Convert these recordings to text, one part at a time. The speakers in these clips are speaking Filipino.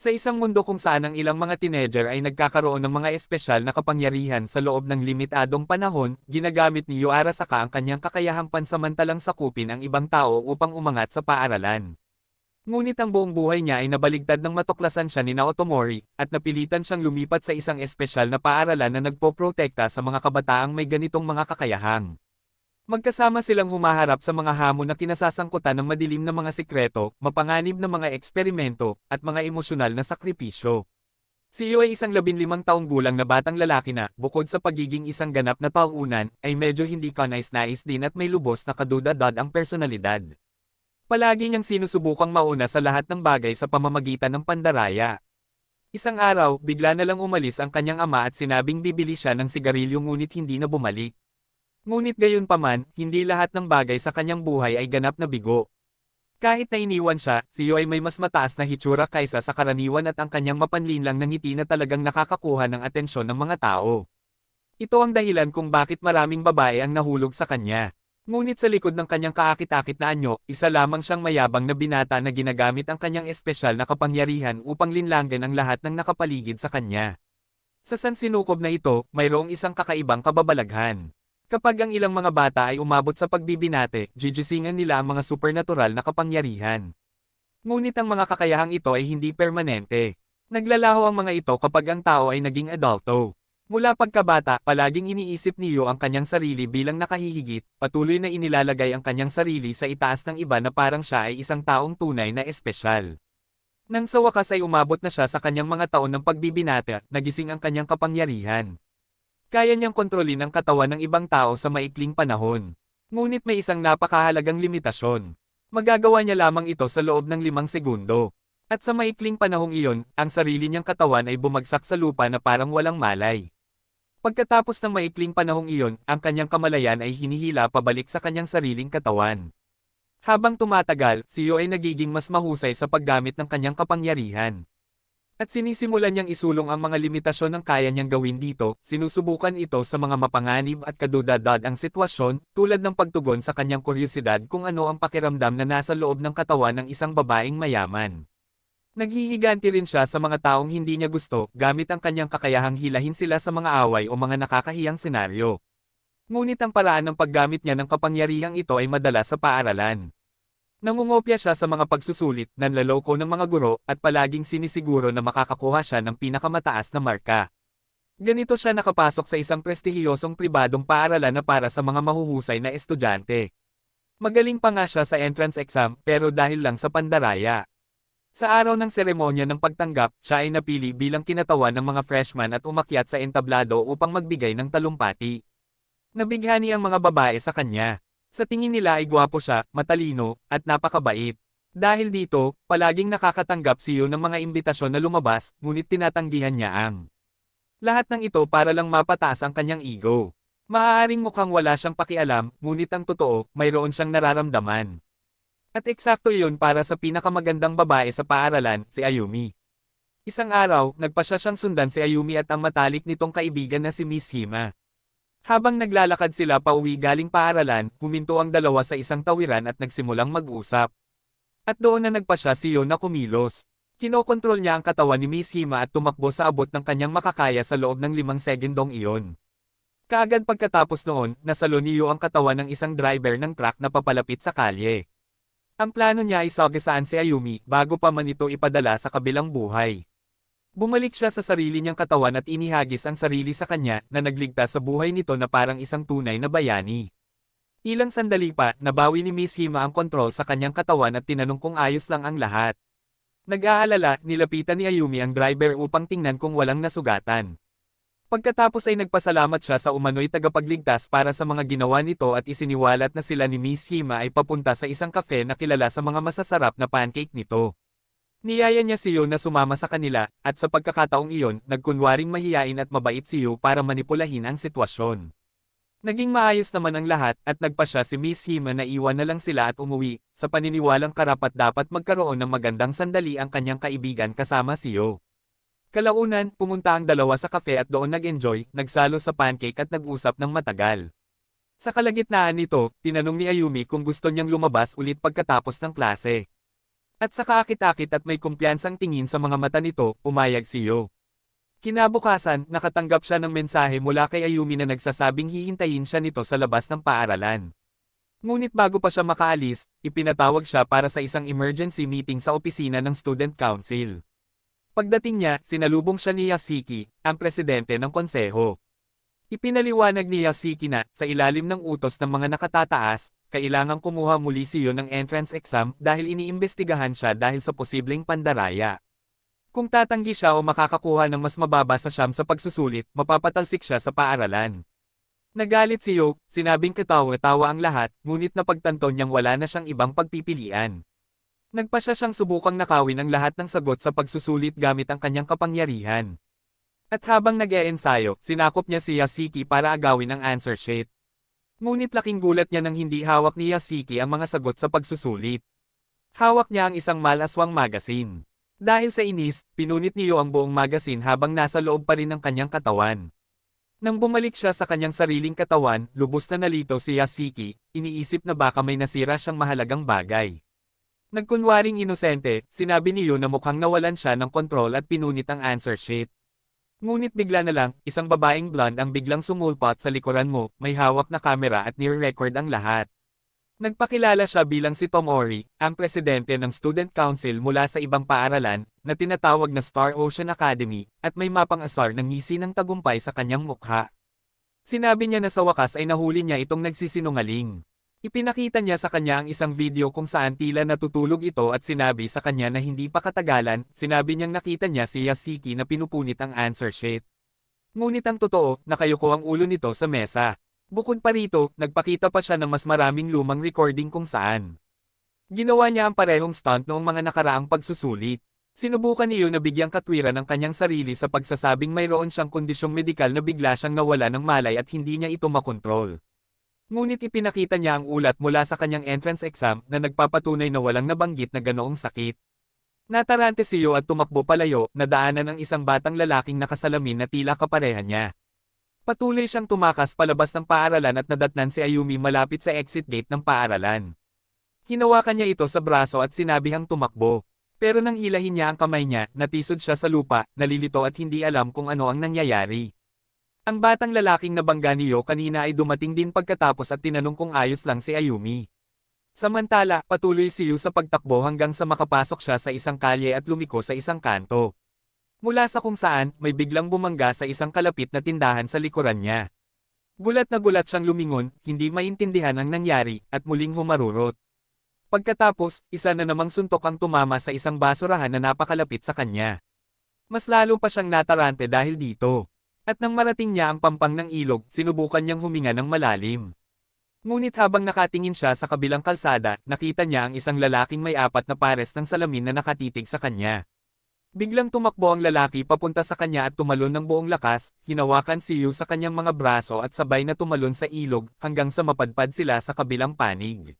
Sa isang mundo kung saan ang ilang mga teenager ay nagkakaroon ng mga espesyal na kapangyarihan sa loob ng limitadong panahon, ginagamit ni Yu Arasaka ang kanyang kakayahang pansamantalang sakupin ang ibang tao upang umangat sa paaralan. Ngunit ang buong buhay niya ay nabaligtad nang matuklasan siya ni Naotomori, at napilitan siyang lumipat sa isang espesyal na paaralan na nagpoprotekta sa mga kabataang may ganitong mga kakayahang. Magkasama silang humaharap sa mga hamon na kinasasangkutan ng madilim na mga sikreto, mapanganib na mga eksperimento, at mga emosyonal na sakripisyo. Si Yu ay isang 15 taong gulang na batang lalaki na, bukod sa pagiging isang ganap na taunan, ay medyo hindi kanais-nais din at may lubos na kadudad ang personalidad. Palagi niyang sinusubukang mauna sa lahat ng bagay sa pamamagitan ng pandaraya. Isang araw, bigla na lang umalis ang kanyang ama at sinabing bibili siya ng sigarilyo ngunit hindi na bumalik. Ngunit gayunpaman, hindi lahat ng bagay sa kanyang buhay ay ganap na bigo. Kahit na iniwan siya, si Yu ay may mas mataas na hitsura kaysa sa karaniwan at ang kanyang mapanlinlang na ngiti na talagang nakakakuha ng atensyon ng mga tao. Ito ang dahilan kung bakit maraming babae ang nahulog sa kanya. Ngunit sa likod ng kanyang kaakit-akit na anyo, isa lamang siyang mayabang na binata na ginagamit ang kanyang espesyal na kapangyarihan upang linlanggan ang lahat ng nakapaligid sa kanya. Sa sansinukob na ito, mayroong isang kakaibang kababalaghan. Kapag ang ilang mga bata ay umabot sa pagbibinate, gigisingan nila ang mga supernatural na kapangyarihan. Ngunit ang mga kakayahang ito ay hindi permanente. Naglalaho ang mga ito kapag ang tao ay naging adulto. Mula pagkabata, palaging iniisip ni Yu ang kanyang sarili bilang nakahihigit, patuloy na inilalagay ang kanyang sarili sa itaas ng iba na parang siya ay isang taong tunay na espesyal. Nang sa wakas ay umabot na siya sa kanyang mga taon ng pagbibinata, nagising ang kanyang kapangyarihan. Kaya niyang kontrolin ang katawan ng ibang tao sa maikling panahon. Ngunit may isang napakahalagang limitasyon. Magagawa niya lamang ito sa loob ng 5 segundo. At sa maikling panahong iyon, ang sarili niyang katawan ay bumagsak sa lupa na parang walang malay. Pagkatapos ng maikling panahong iyon, ang kanyang kamalayan ay hinihila pabalik sa kanyang sariling katawan. Habang tumatagal, si Yu ay nagiging mas mahusay sa paggamit ng kanyang kapangyarihan. At sinisimulan niyang isulong ang mga limitasyon ng kaya niyang gawin dito, sinusubukan ito sa mga mapanganib at kadudad ang sitwasyon, tulad ng pagtugon sa kanyang kuryosidad kung ano ang pakiramdam na nasa loob ng katawan ng isang babaeng mayaman. Naghihiganti rin siya sa mga taong hindi niya gusto, gamit ang kanyang kakayahang hilahin sila sa mga away o mga nakakahiyang senaryo. Ngunit ang paraan ng paggamit niya ng kapangyarihang ito ay madalas sa paaralan. Nangungopya siya sa mga pagsusulit, nanlaloko ng mga guro, at palaging sinisiguro na makakakuha siya ng pinakamataas na marka. Ganito siya nakapasok sa isang prestihiyosong pribadong paaralan na para sa mga mahuhusay na estudyante. Magaling pa nga siya sa entrance exam, pero dahil lang sa pandaraya. Sa araw ng seremonya ng pagtanggap, siya ay napili bilang kinatawan ng mga freshman at umakyat sa entablado upang magbigay ng talumpati. Nabighani ang mga babae sa kanya. Sa tingin nila ay gwapo siya, matalino, at napakabait. Dahil dito, palaging nakakatanggap siyo ng mga imbitasyon na lumabas, ngunit tinatanggihan niya ang lahat ng ito para lang mapataas ang kanyang ego. Maaaring mukhang wala siyang pakialam, ngunit ang totoo, mayroon siyang nararamdaman. At eksakto iyon para sa pinakamagandang babae sa paaralan, si Ayumi. Isang araw, nagpasya siyang sundan si Ayumi at ang matalik nitong kaibigan na si Miss Hima. Habang naglalakad sila pauwi galing paaralan, huminto ang dalawa sa isang tawiran at nagsimulang mag-usap. At doon na nagpasya si Yo na kumilos. Kinokontrol niya ang katawan ni Miss Hima at tumakbo sa abot ng kanyang makakaya sa loob ng 5 segundong iyon. Kaagad pagkatapos noon, nasalo ni Yo ang katawan ng isang driver ng truck na papalapit sa kalye. Ang plano niya ay sagasaan si Ayumi bago pa man ito ipadala sa kabilang buhay. Bumalik siya sa sarili niyang katawan at inihagis ang sarili sa kanya na nagligtas sa buhay nito na parang isang tunay na bayani. Ilang sandali pa, nabawi ni Miss Hima ang kontrol sa kanyang katawan at tinanong kung ayos lang ang lahat. Nag-aalala, nilapitan ni Ayumi ang driver upang tingnan kung walang nasugatan. Pagkatapos ay nagpasalamat siya sa umano'y tagapagligtas para sa mga ginawa nito at isiniwalat na sila ni Miss Hima ay papunta sa isang cafe na kilala sa mga masasarap na pancake nito. Niyaya niya si Yo na sumama sa kanila, at sa pagkakataong iyon, nagkunwaring mahiyain at mabait si Yo para manipulahin ang sitwasyon. Naging maayos naman ang lahat at nagpasya si Miss Hima na iwan na lang sila at umuwi, sa paniniwalang karapat-dapat magkaroon ng magandang sandali ang kanyang kaibigan kasama si Yo. Kalaunan, pumunta ang dalawa sa cafe at doon nag-enjoy, nagsalo sa pancake at nag-usap ng matagal. Sa kalagitnaan nito, tinanong ni Ayumi kung gusto niyang lumabas ulit pagkatapos ng klase. At sa kaakit-akit at may kumpiyansang tingin sa mga mata nito, pumayag si Yo. Kinabukasan, nakatanggap siya ng mensahe mula kay Ayumi na nagsasabing hihintayin siya nito sa labas ng paaralan. Ngunit bago pa siya makaalis, ipinatawag siya para sa isang emergency meeting sa opisina ng Student Council. Pagdating niya, sinalubong siya ni Yasuki, ang presidente ng konseho. Ipinaliwanag ni Yasuki na, sa ilalim ng utos ng mga nakatataas, kailangang kumuha muli si Yo ng entrance exam dahil iniimbestigahan siya dahil sa posibleng pandaraya. Kung tatanggi siya o makakakuha ng mas mababa sa siyam sa pagsusulit, mapapatalsik siya sa paaralan. Nagalit si Yo, sinabing katawa-tawa ang lahat, ngunit napagtanto niyang wala na siyang ibang pagpipilian. Nagpasya siyang subukang nakawin ang lahat ng sagot sa pagsusulit gamit ang kanyang kapangyarihan. At habang nag-e-ensayo, sinakop niya si Yasuki para agawin ang answer sheet. Ngunit laking gulat niya nang hindi hawak ni Yasuki ang mga sagot sa pagsusulit. Hawak niya ang isang malaswang magazine. Dahil sa inis, pinunit ni Yo ang buong magazine habang nasa loob pa rin ng kanyang katawan. Nang bumalik siya sa kanyang sariling katawan, lubos na nalito si Yasuki, iniisip na baka may nasira siyang mahalagang bagay. Nagkunwaring inosente, sinabi ni Yo na mukhang nawalan siya ng kontrol at pinunit ang answer sheet. Ngunit bigla na lang, isang babaeng blonde ang biglang sumulpot sa likuran mo, may hawak na kamera at near-record ang lahat. Nagpakilala siya bilang si Tomori, ang presidente ng Student Council mula sa ibang paaralan, na tinatawag na Star Ocean Academy, at may mapang asar ng ngisi ng tagumpay sa kanyang mukha. Sinabi niya na sa wakas ay nahuli niya itong nagsisinungaling. Ipinakita niya sa kanya ang isang video kung saan tila natutulog ito at sinabi sa kanya na hindi pa katagalan, sinabi niyang nakita niya si Yasuki na pinupunit ang answer sheet. Ngunit ang totoo, nakayuko ang ulo nito sa mesa. Bukod pa rito, nagpakita pa siya ng mas maraming lumang recording kung saan ginawa niya ang parehong stunt noong mga nakaraang pagsusulit. Sinubukan niyo na bigyang katwiran ang kanyang sarili sa pagsasabing mayroon siyang kondisyong medikal na bigla siyang nawala ng malay at hindi niya ito makontrol. Ngunit ipinakita niya ang ulat mula sa kanyang entrance exam na nagpapatunay na walang nabanggit na ganoong sakit. Natarante si Yo at tumakbo palayo, nadaanan ng isang batang lalaking nakasalamin na tila kapareha niya. Patuloy siyang tumakas palabas ng paaralan at nadatnan si Ayumi malapit sa exit gate ng paaralan. Hinawakan niya ito sa braso at sinabihang tumakbo. Pero nang hilahin niya ang kamay niya, natisod siya sa lupa, nalilito at hindi alam kung ano ang nangyayari. Ang batang lalaking nabangga ni Yo kanina ay dumating din pagkatapos at tinanong kung ayos lang si Ayumi. Samantala, patuloy si Yo sa pagtakbo hanggang sa makapasok siya sa isang kalye at lumiko sa isang kanto. Mula sa kung saan, may biglang bumangga sa isang kalapit na tindahan sa likuran niya. Gulat na gulat siyang lumingon, hindi maintindihan ang nangyari, at muling humarurot. Pagkatapos, isa na namang suntok ang tumama sa isang basurahan na napakalapit sa kanya. Mas lalo pa siyang natarante dahil dito. At nang marating niya ang pampang ng ilog, sinubukan niyang huminga ng malalim. Ngunit habang nakatingin siya sa kabilang kalsada, nakita niya ang isang lalaking may 4 na pares ng salamin na nakatitig sa kanya. Biglang tumakbo ang lalaki papunta sa kanya at tumalon ng buong lakas, hinawakan si Yo sa kanyang mga braso at sabay na tumalon sa ilog hanggang sa mapadpad sila sa kabilang panig.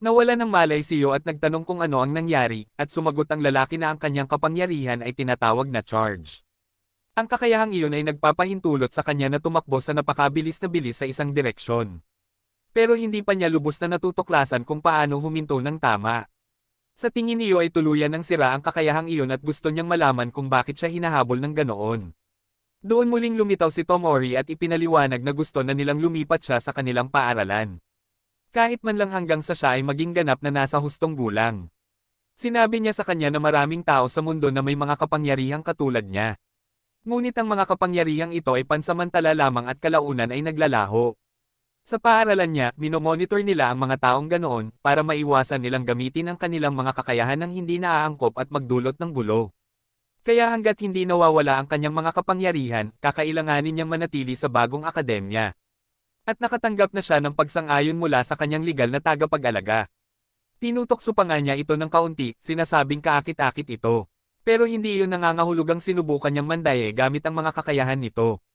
Nawala ng malay si Yo at nagtanong kung ano ang nangyari, at sumagot ang lalaki na ang kanyang kapangyarihan ay tinatawag na charge. Ang kakayahang iyon ay nagpapahintulot sa kanya na tumakbo sa napakabilis na bilis sa isang direksyon. Pero hindi pa niya lubos na natutuklasan kung paano huminto ng tama. Sa tingin ni Yo ay tuluyan ng sira ang kakayahang iyon at gusto niyang malaman kung bakit siya hinahabol ng ganoon. Doon muling lumitaw si Tomori at ipinaliwanag na gusto na nilang lumipat siya sa kanilang paaralan. Kahit man lang hanggang sa siya ay maging ganap na nasa hustong gulang. Sinabi niya sa kanya na maraming tao sa mundo na may mga kapangyarihang katulad niya. Ngunit ang mga kapangyarihang ito ay pansamantala lamang at kalaunan ay naglalaho. Sa paaralan niya, minomonitor nila ang mga taong ganoon para maiwasan nilang gamitin ang kanilang mga kakayahan ng hindi naaangkop at magdulot ng gulo. Kaya hanggat hindi nawawala ang kanyang mga kapangyarihan, kakailanganin niyang manatili sa bagong akademya. At nakatanggap na siya ng pagsang-ayon mula sa kanyang legal na tagapag-alaga. Tinutokso pa nga niya ito ng kaunti, sinasabing kaakit-akit ito. Pero hindi iyon nangangahulugang sinubukan niyang mandaye gamit ang mga kakayahan nito.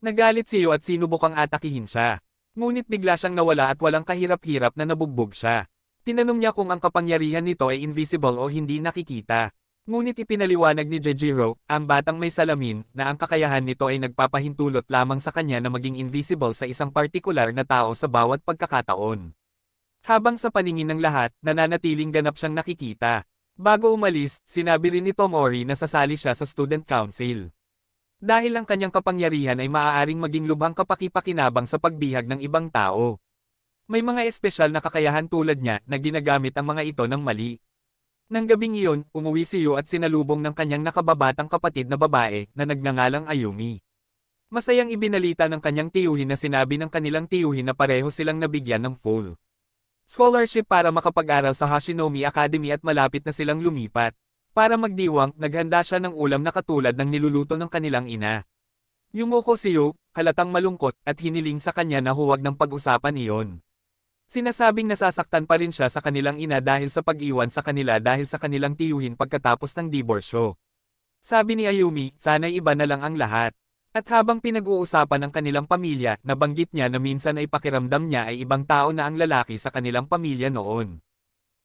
Nagalit si Yo at sinubukang atakihin siya. Ngunit bigla siyang nawala at walang kahirap-hirap na nabugbog siya. Tinanong niya kung ang kapangyarihan nito ay invisible o hindi nakikita. Ngunit ipinaliwanag ni Jejiro, ang batang may salamin, na ang kakayahan nito ay nagpapahintulot lamang sa kanya na maging invisible sa isang partikular na tao sa bawat pagkakataon. Habang sa paningin ng lahat, nananatiling ganap siyang nakikita. Bago umalis, sinabi rin ni Tomori na sasali siya sa student council. Dahil ang kanyang kapangyarihan ay maaaring maging lubhang kapaki-pakinabang sa pagbihag ng ibang tao. May mga espesyal na kakayahan tulad niya na ginagamit ang mga ito ng mali. Nang gabing iyon, umuwi si Yu at sinalubong ng kanyang nakababatang kapatid na babae na nagngangalang Ayumi. Masayang ibinalita ng kanyang tiyuhin na sinabi ng kanilang tiyuhin na pareho silang nabigyan ng full scholarship para makapag-aral sa Hashinomi Academy at malapit na silang lumipat. Para magdiwang, naghanda siya ng ulam na katulad ng niluluto ng kanilang ina. Yumuko si Yu, halatang malungkot, at hiniling sa kanya na huwag ng pag-usapan iyon. Sinasabing nasasaktan pa rin siya sa kanilang ina dahil sa pag-iwan sa kanila dahil sa kanilang tiyuhin pagkatapos ng diborsyo. Sabi ni Ayumi, sana'y iba na lang ang lahat. At habang pinag-uusapan ng kanilang pamilya, nabanggit niya na minsan ay pakiramdam niya ay ibang tao na ang lalaki sa kanilang pamilya noon.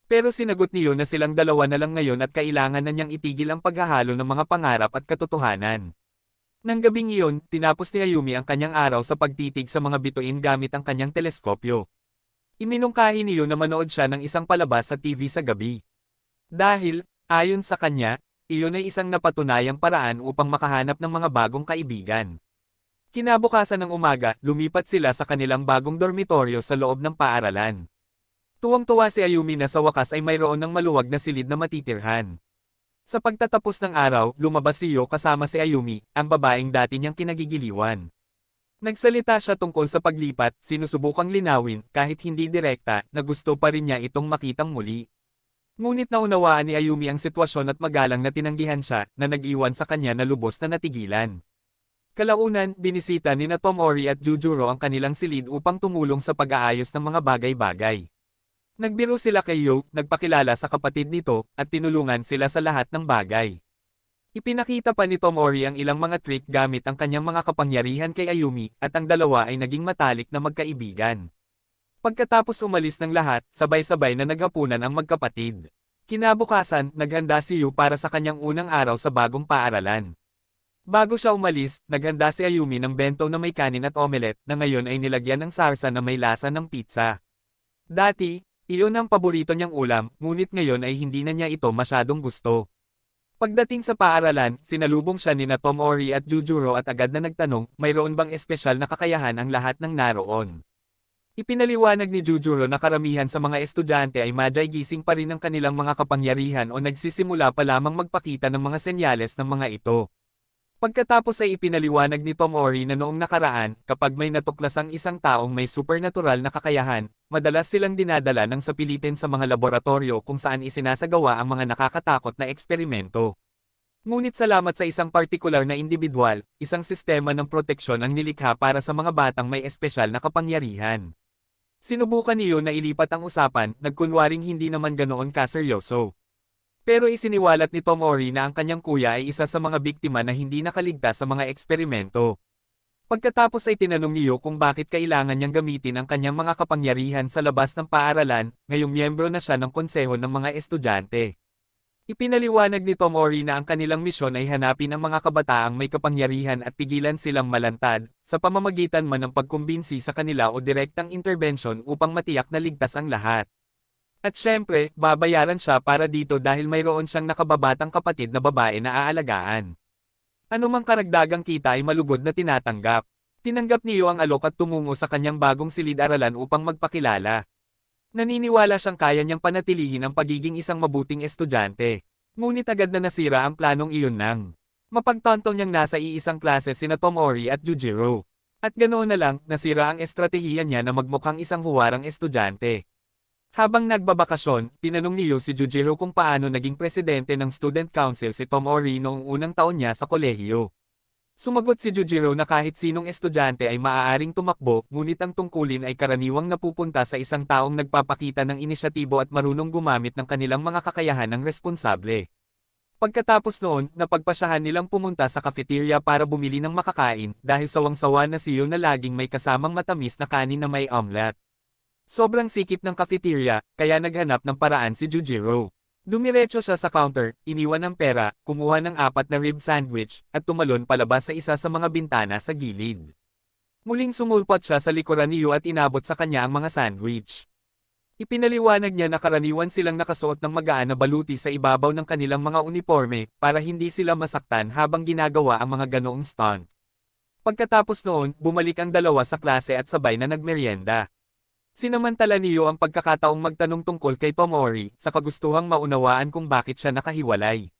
Pero sinagot niyo na silang dalawa na lang ngayon at kailangan na niyang itigil ang paghahalo ng mga pangarap at katotohanan. Nang gabing iyon, tinapos ni Ayumi ang kanyang araw sa pagtitig sa mga bituin gamit ang kanyang teleskopyo. Iminungkahi niyo na manood siya ng isang palabas sa TV sa gabi. Dahil, ayon sa kanya, iyon ay isang napatunayang paraan upang makahanap ng mga bagong kaibigan. Kinabukasan ng umaga, lumipat sila sa kanilang bagong dormitoryo sa loob ng paaralan. Tuwang-tuwa si Ayumi na sa wakas ay mayroon ng maluwag na silid na matitirhan. Sa pagtatapos ng araw, lumabas si Yo kasama si Ayumi, ang babaeng dati niyang kinagigiliwan. Nagsalita siya tungkol sa paglipat, sinusubukang linawin, kahit hindi direkta, na gusto pa rin niya itong makitang muli. Ngunit naunawaan ni Ayumi ang sitwasyon at magalang na tinanggihan siya, na nag-iwan sa kanya na lubos na natigilan. Kalaunan, binisita ni Tomori at Jujuro ang kanilang silid upang tumulong sa pag-aayos ng mga bagay-bagay. Nagbiro sila kay Yo, nagpakilala sa kapatid nito, at tinulungan sila sa lahat ng bagay. Ipinakita pa ni Tomori ang ilang mga trick gamit ang kanyang mga kapangyarihan kay Ayumi, at ang dalawa ay naging matalik na magkaibigan. Pagkatapos umalis ng lahat, sabay-sabay na naghapunan ang magkapatid. Kinabukasan, naghanda si Yu para sa kanyang unang araw sa bagong paaralan. Bago siya umalis, naghanda si Ayumi ng bento na may kanin at omelette na ngayon ay nilagyan ng sarsa na may lasa ng pizza. Dati, iyon ang paborito niyang ulam, ngunit ngayon ay hindi na niya ito masyadong gusto. Pagdating sa paaralan, sinalubong siya ni Tomori at Jujuro at agad na nagtanong, mayroon bang espesyal na kakayahan ang lahat ng naroon. Ipinaliwanag ni Jujuro na karamihan sa mga estudyante ay madyay gising pa rin ng kanilang mga kapangyarihan o nagsisimula pa lamang magpakita ng mga senyales ng mga ito. Pagkatapos ay ipinaliwanag ni Tomori na noong nakaraan, kapag may natuklasang isang taong may supernatural na kakayahan, madalas silang dinadala ng sapilitin sa mga laboratorio kung saan isinasagawa ang mga nakakatakot na eksperimento. Ngunit salamat sa isang partikular na individual, isang sistema ng proteksyon ang nilikha para sa mga batang may espesyal na kapangyarihan. Sinubukan niyo na ilipat ang usapan, nagkunwaring hindi naman ganoon kaseryoso. Pero isiniwalat ni Tomori na ang kanyang kuya ay isa sa mga biktima na hindi nakaligtas sa mga eksperimento. Pagkatapos ay tinanong niyo kung bakit kailangan niyang gamitin ang kanyang mga kapangyarihan sa labas ng paaralan, ngayong miyembro na siya ng konseho ng mga estudyante. Ipinaliwanag ni Tomori na ang kanilang misyon ay hanapin ang mga kabataang may kapangyarihan at tigilan silang malantad, sa pamamagitan man ng pagkumbinsi sa kanila o direktang interbensyon upang matiyak na ligtas ang lahat. At syempre, babayaran siya para dito dahil mayroon siyang nakababatang kapatid na babae na aalagaan. Anumang karagdagang kita ay malugod na tinatanggap. Tinanggap niyo ang alok at tumungo sa kanyang bagong silid-aralan upang magpakilala. Naniniwala siyang kaya niyang panatilihin ang pagiging isang mabuting estudyante. Ngunit agad na nasira ang planong iyon nang mapagtanto niyang nasa iisang klase sina Tomori at Jujiro. At ganoon na lang, nasira ang estratehiya niya na magmukhang isang huwarang estudyante. Habang nagbabakasyon, tinanong niyo si Jujiro kung paano naging presidente ng student council si Tomori noong unang taon niya sa kolehiyo. Sumagot si Jujiro na kahit sinong estudyante ay maaaring tumakbo, ngunit ang tungkulin ay karaniwang napupunta sa isang taong nagpapakita ng inisyatibo at marunong gumamit ng kanilang mga kakayahan ng responsable. Pagkatapos noon, napagpasyahan nilang pumunta sa cafeteria para bumili ng makakain, dahil sawang-sawa na si Yo na laging may kasamang matamis na kanin na may omelette. Sobrang sikip ng cafeteria, kaya naghanap ng paraan si Jujiro. Dumiretso siya sa counter, iniwan ng pera, kumuha ng 4 na rib sandwich, at tumalon palabas sa isa sa mga bintana sa gilid. Muling sumulpot siya sa likuran ni Yu at inabot sa kanya ang mga sandwich. Ipinaliwanag niya na karaniwan silang nakasuot ng magaan na baluti sa ibabaw ng kanilang mga uniforme para hindi sila masaktan habang ginagawa ang mga ganoong stunt. Pagkatapos noon, bumalik ang dalawa sa klase at sabay na nagmeryenda. Sinamantala niyo ang pagkakataong magtanong tungkol kay Tomori sa kagustuhang maunawaan kung bakit siya nakahiwalay.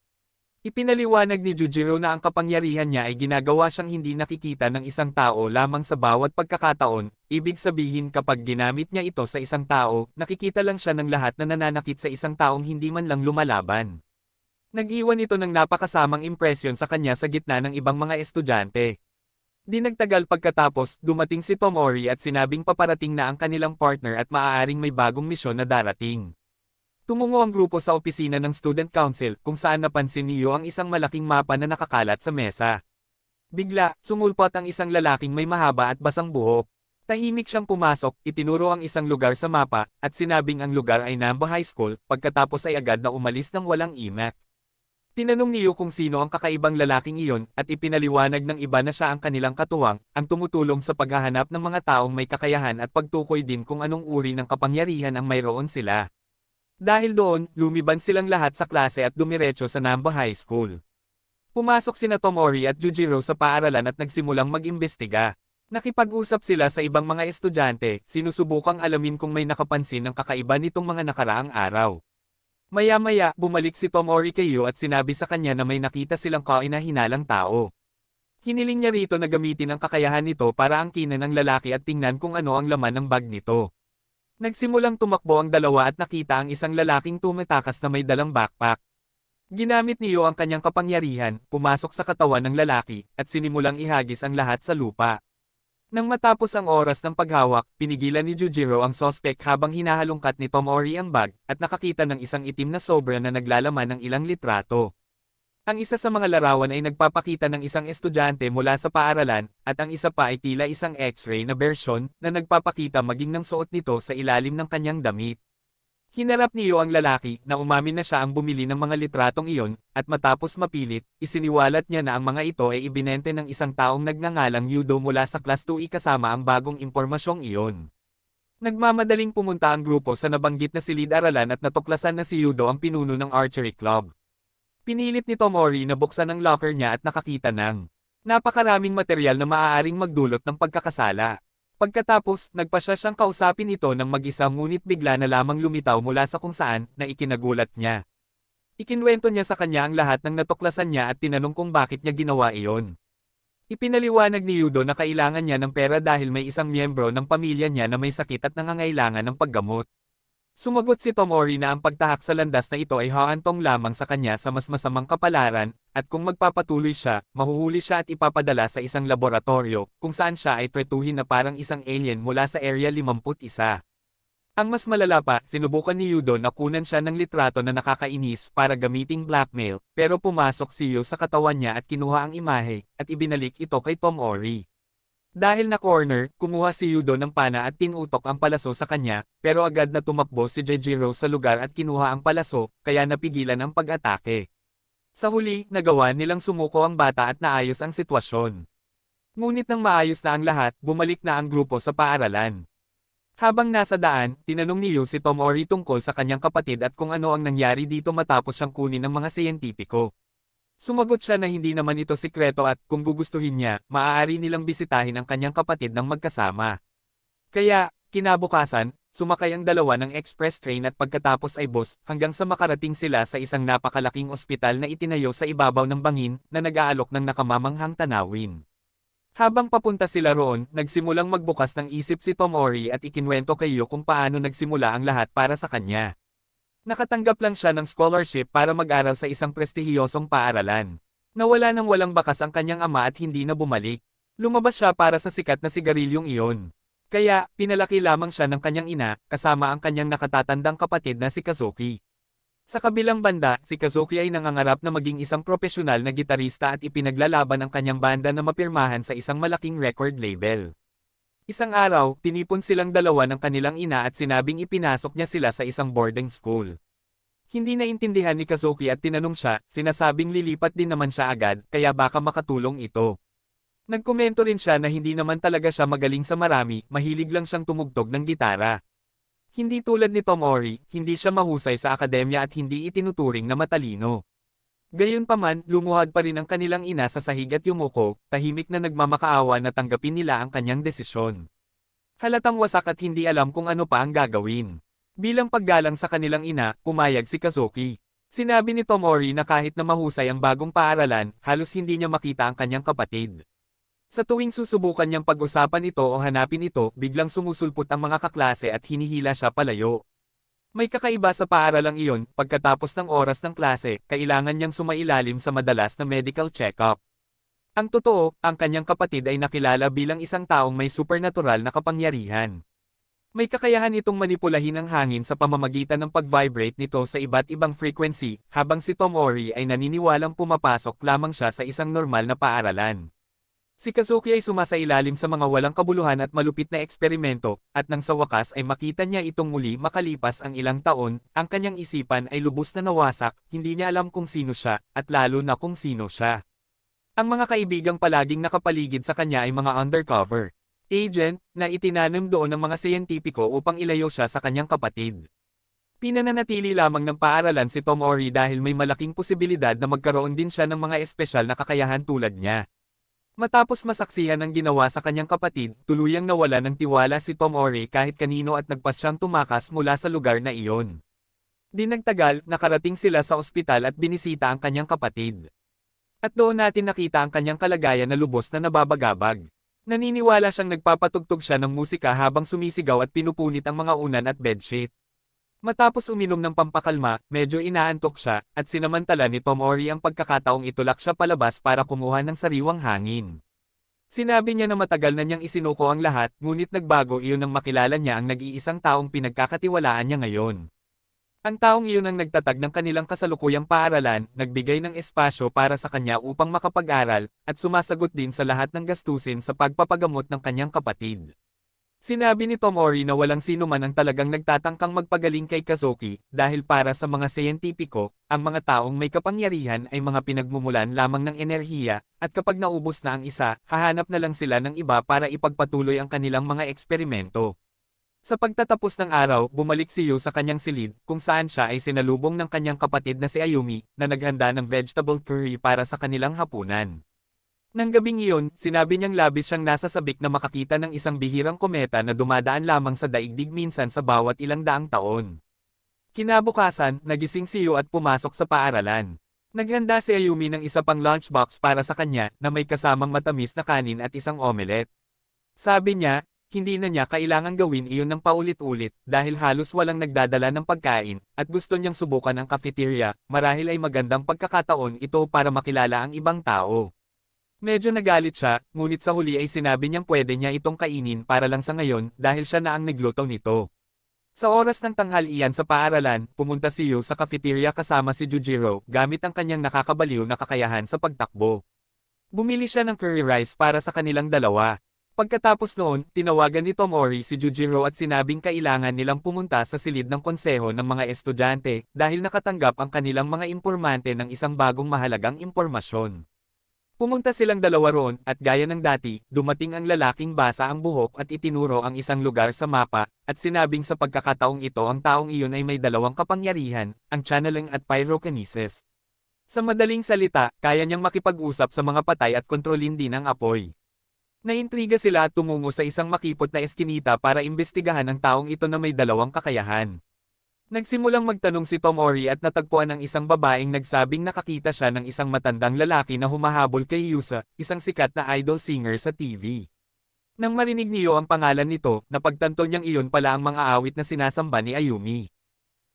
Ipinaliwanag ni Jujiro na ang kapangyarihan niya ay ginagawa siyang hindi nakikita ng isang tao lamang sa bawat pagkakataon, ibig sabihin kapag ginamit niya ito sa isang tao, nakikita lang siya ng lahat na nananakit sa isang taong hindi man lang lumalaban. Nag-iwan ito ng napakasamang impresyon sa kanya sa gitna ng ibang mga estudyante. Di nagtagal pagkatapos, dumating si Tomori at sinabing paparating na ang kanilang partner at maaaring may bagong misyon na darating. Tumungo ang grupo sa opisina ng Student Council kung saan napansin niyo ang isang malaking mapa na nakakalat sa mesa. Bigla, sumulpot ang isang lalaking may mahaba at basang buhok. Tahimik siyang pumasok, itinuro ang isang lugar sa mapa, at sinabing ang lugar ay Nambo High School, pagkatapos ay agad na umalis ng walang imak. Tinanong niyo kung sino ang kakaibang lalaking iyon, at ipinaliwanag ng iba na siya ang kanilang katuwang, ang tumutulong sa paghahanap ng mga taong may kakayahan at pagtukoy din kung anong uri ng kapangyarihan ang mayroon sila. Dahil doon, lumiban silang lahat sa klase at dumiretso sa Nambo High School. Pumasok sina Tomori at Jujiro sa paaralan at nagsimulang mag-imbestiga. Nakipag-usap sila sa ibang mga estudyante, sinusubukang alamin kung may nakapansin ng kakaiba nitong mga nakaraang araw. Maya-maya, bumalik si Tomori kay Yu at sinabi sa kanya na may nakita silang kaina-hinalang tao. Hiniling niya rito na gamitin ang kakayahan nito para angkinin ng lalaki at tingnan kung ano ang laman ng bag nito. Nagsimulang tumakbo ang dalawa at nakita ang isang lalaking tumatakas na may dalang backpack. Ginamit niyo ang kanyang kapangyarihan, pumasok sa katawan ng lalaki, at sinimulang ihagis ang lahat sa lupa. Nang matapos ang oras ng paghawak, pinigilan ni Jujiro ang sospek habang hinahalungkat ni Tomori ang bag, at nakakita ng isang itim na sobra na naglalaman ng ilang litrato. Ang isa sa mga larawan ay nagpapakita ng isang estudyante mula sa paaralan, at ang isa pa ay tila isang X-ray na bersyon na nagpapakita maging ng suot nito sa ilalim ng kanyang damit. Hinarap niyo ang lalaki na umamin na siya ang bumili ng mga litratong iyon, at matapos mapilit, isiniwalat niya na ang mga ito ay ibinente ng isang taong nagngangalang Yudo mula sa Class 2E kasama ang bagong impormasyong iyon. Nagmamadaling pumunta ang grupo sa nabanggit na silid-aralan at natuklasan na si Yudo ang pinuno ng archery club. Pinilit ni Tomori na buksan ang locker niya at nakakita ng napakaraming material na maaaring magdulot ng pagkakasala. Pagkatapos, nagpasya siyang kausapin ito ng mag-isa ngunit bigla na lamang lumitaw mula sa kung saan na ikinagulat niya. Ikinwento niya sa kanya ang lahat ng natuklasan niya at tinanong kung bakit niya ginawa iyon. Ipinaliwanag ni Yudo na kailangan niya ng pera dahil may isang miyembro ng pamilya niya na may sakit at nangangailangan ng paggamot. Sumagot si Tomori na ang pagtahak sa landas na ito ay haantong lamang sa kanya sa mas masamang kapalaran, at kung magpapatuloy siya, mahuhuli siya at ipapadala sa isang laboratorio, kung saan siya ay tretuhin na parang isang alien mula sa Area 51. Ang mas malala pa, sinubukan ni Yudo na kunan siya ng litrato na nakakainis para gamiting blackmail, pero pumasok si Yu sa katawan niya at kinuha ang imahe, at ibinalik ito kay Tomori. Dahil na corner, kumuha si Yudo ng pana at tinutok ang palaso sa kanya, pero agad na tumakbo si Jejiro sa lugar at kinuha ang palaso, kaya napigilan ang pag-atake. Sa huli, nagawa nilang sumuko ang bata at naayos ang sitwasyon. Ngunit nang maayos na ang lahat, bumalik na ang grupo sa paaralan. Habang nasa daan, tinanong ni Yu si Tomori tungkol sa kanyang kapatid at kung ano ang nangyari dito matapos siyang kunin ng mga siyentipiko. Sumagot siya na hindi naman ito sikreto at, kung gugustuhin niya, maaari nilang bisitahin ang kanyang kapatid ng magkasama. Kaya, kinabukasan, sumakay ang dalawa ng express train at pagkatapos ay bus, hanggang sa makarating sila sa isang napakalaking ospital na itinayo sa ibabaw ng bangin, na nag-aalok ng nakamamanghang tanawin. Habang papunta sila roon, nagsimulang magbukas ng isip si Tomori at ikinwento kay Yu kung paano nagsimula ang lahat para sa kanya. Nakatanggap lang siya ng scholarship para mag-aral sa isang prestihiyosong paaralan. Nawala nang walang bakas ang kanyang ama at hindi na bumalik. Lumabas siya para sa sikat na sigarilyong iyon. Kaya, pinalaki lamang siya ng kanyang ina, kasama ang kanyang nakatatandang kapatid na si Kazuki. Sa kabilang banda, si Kazuki ay nangangarap na maging isang propesyonal na gitarista at ipinaglalaban ang kanyang banda na mapirmahan sa isang malaking record label. Isang araw, tinipon silang dalawa ng kanilang ina at sinabing ipinasok niya sila sa isang boarding school. Hindi naintindihan ni Kazuki at tinanong siya, sinasabing lilipat din naman siya agad, kaya baka makatulong ito. Nagkomento rin siya na hindi naman talaga siya magaling sa marami, mahilig lang siyang tumugtog ng gitara. Hindi tulad ni Tomori, hindi siya mahusay sa akademya at hindi itinuturing na matalino. Gayunpaman, lumuhad pa rin ang kanilang ina sa sahig at yumuko, tahimik na nagmamakaawa na tanggapin nila ang kanyang desisyon. Halatang wasak at hindi alam kung ano pa ang gagawin. Bilang paggalang sa kanilang ina, pumayag si Kazuki. Sinabi ni Tomori na kahit na mahusay ang bagong paaralan, halos hindi niya makita ang kanyang kapatid. Sa tuwing susubukan niyang pag-usapan ito o hanapin ito, biglang sumusulpot ang mga kaklase at hinihila siya palayo. May kakaiba sa paaralang iyon, pagkatapos ng oras ng klase, kailangan niyang sumailalim sa madalas na medical check-up. Ang totoo, ang kanyang kapatid ay nakilala bilang isang taong may supernatural na kapangyarihan. May kakayahan itong manipulahin ang hangin sa pamamagitan ng pag-vibrate nito sa iba't ibang frequency, habang si Tomori ay naniniwalang pumapasok lamang siya sa isang normal na paaralan. Si Kazuki ay sumasailalim sa mga walang kabuluhan at malupit na eksperimento, at nang sa wakas ay makita niya itong muli makalipas ang ilang taon, ang kanyang isipan ay lubos na nawasak, hindi niya alam kung sino siya, at lalo na kung sino siya. Ang mga kaibigang palaging nakapaligid sa kanya ay mga undercover agent na itinanong doon ng mga siyentipiko upang ilayo siya sa kanyang kapatid. Pinananatili lamang ng paaralan si Tomori dahil may malaking posibilidad na magkaroon din siya ng mga espesyal na kakayahan tulad niya. Matapos masaksihan ang ginawa sa kanyang kapatid, tuluyang nawala ng tiwala si Tomori kahit kanino at nagpas siyang tumakas mula sa lugar na iyon. Di nagtagal, nakarating sila sa ospital at binisita ang kanyang kapatid. At doon natin nakita ang kanyang kalagayan na lubos na nababagabag. Naniniwala siyang nagpapatugtog siya ng musika habang sumisigaw at pinupunit ang mga unan at bedsheet. Matapos uminom ng pampakalma, medyo inaantok siya, at sinamantala ni Tomori ang pagkakataong itulak siya palabas para kumuha ng sariwang hangin. Sinabi niya na matagal na niyang isinuko ang lahat, ngunit nagbago iyon nang makilala niya ang nag-iisang taong pinagkakatiwalaan niya ngayon. Ang taong iyon ang nagtatag ng kanilang kasalukuyang paaralan, nagbigay ng espasyo para sa kanya upang makapag-aral, at sumasagot din sa lahat ng gastusin sa pagpapagamot ng kanyang kapatid. Sinabi ni Tomori na walang sino man ang talagang nagtatangkang magpagaling kay Kazuki, dahil para sa mga siyentipiko, ang mga taong may kapangyarihan ay mga pinagmumulan lamang ng enerhiya, at kapag naubos na ang isa, hahanap na lang sila ng iba para ipagpatuloy ang kanilang mga eksperimento. Sa pagtatapos ng araw, bumalik si Yu sa kanyang silid, kung saan siya ay sinalubong ng kanyang kapatid na si Ayumi, na naghanda ng vegetable curry para sa kanilang hapunan. Nang gabing iyon, sinabi niyang labis siyang nasasabik na makakita ng isang bihirang kometa na dumadaan lamang sa daigdig minsan sa bawat ilang daang taon. Kinabukasan, nagising si Yu at pumasok sa paaralan. Naghanda si Ayumi ng isa pang lunchbox para sa kanya, na may kasamang matamis na kanin at isang omelette. Sabi niya, hindi na niya kailangang gawin iyon ng paulit-ulit, dahil halos walang nagdadala ng pagkain, at gusto niyang subukan ang cafeteria, marahil ay magandang pagkakataon ito para makilala ang ibang tao. Medyo nagalit siya, ngunit sa huli ay sinabi niyang pwede niya itong kainin para lang sa ngayon, dahil siya na ang nagluto nito. Sa oras ng tanghalian sa paaralan, pumunta si Yu sa cafeteria kasama si Jujiro, gamit ang kanyang nakakabaliw na kakayahan sa pagtakbo. Bumili siya ng curry rice para sa kanilang dalawa. Pagkatapos noon, tinawagan ni Tomori si Jujiro at sinabing kailangan nilang pumunta sa silid ng konseho ng mga estudyante, dahil nakatanggap ang kanilang mga impormante ng isang bagong mahalagang impormasyon. Pumunta silang dalawa roon, at gaya ng dati, dumating ang lalaking basa ang buhok at itinuro ang isang lugar sa mapa, at sinabing sa pagkakataong ito ang taong iyon ay may dalawang kapangyarihan, ang channeling at pyrokinesis. Sa madaling salita, kaya niyang makipag-usap sa mga patay at kontrolin din ang apoy. Naintriga sila at tumungo sa isang makipot na eskinita para imbestigahan ang taong ito na may dalawang kakayahan. Nagsimulang magtanong si Tomori at natagpuan ang isang babaeng nagsabing nakakita siya ng isang matandang lalaki na humahabol kay Yusa, isang sikat na idol singer sa TV. Nang marinig niyo ang pangalan nito, napagtanto niyang iyon pala ang mga awit na sinasamba ni Ayumi.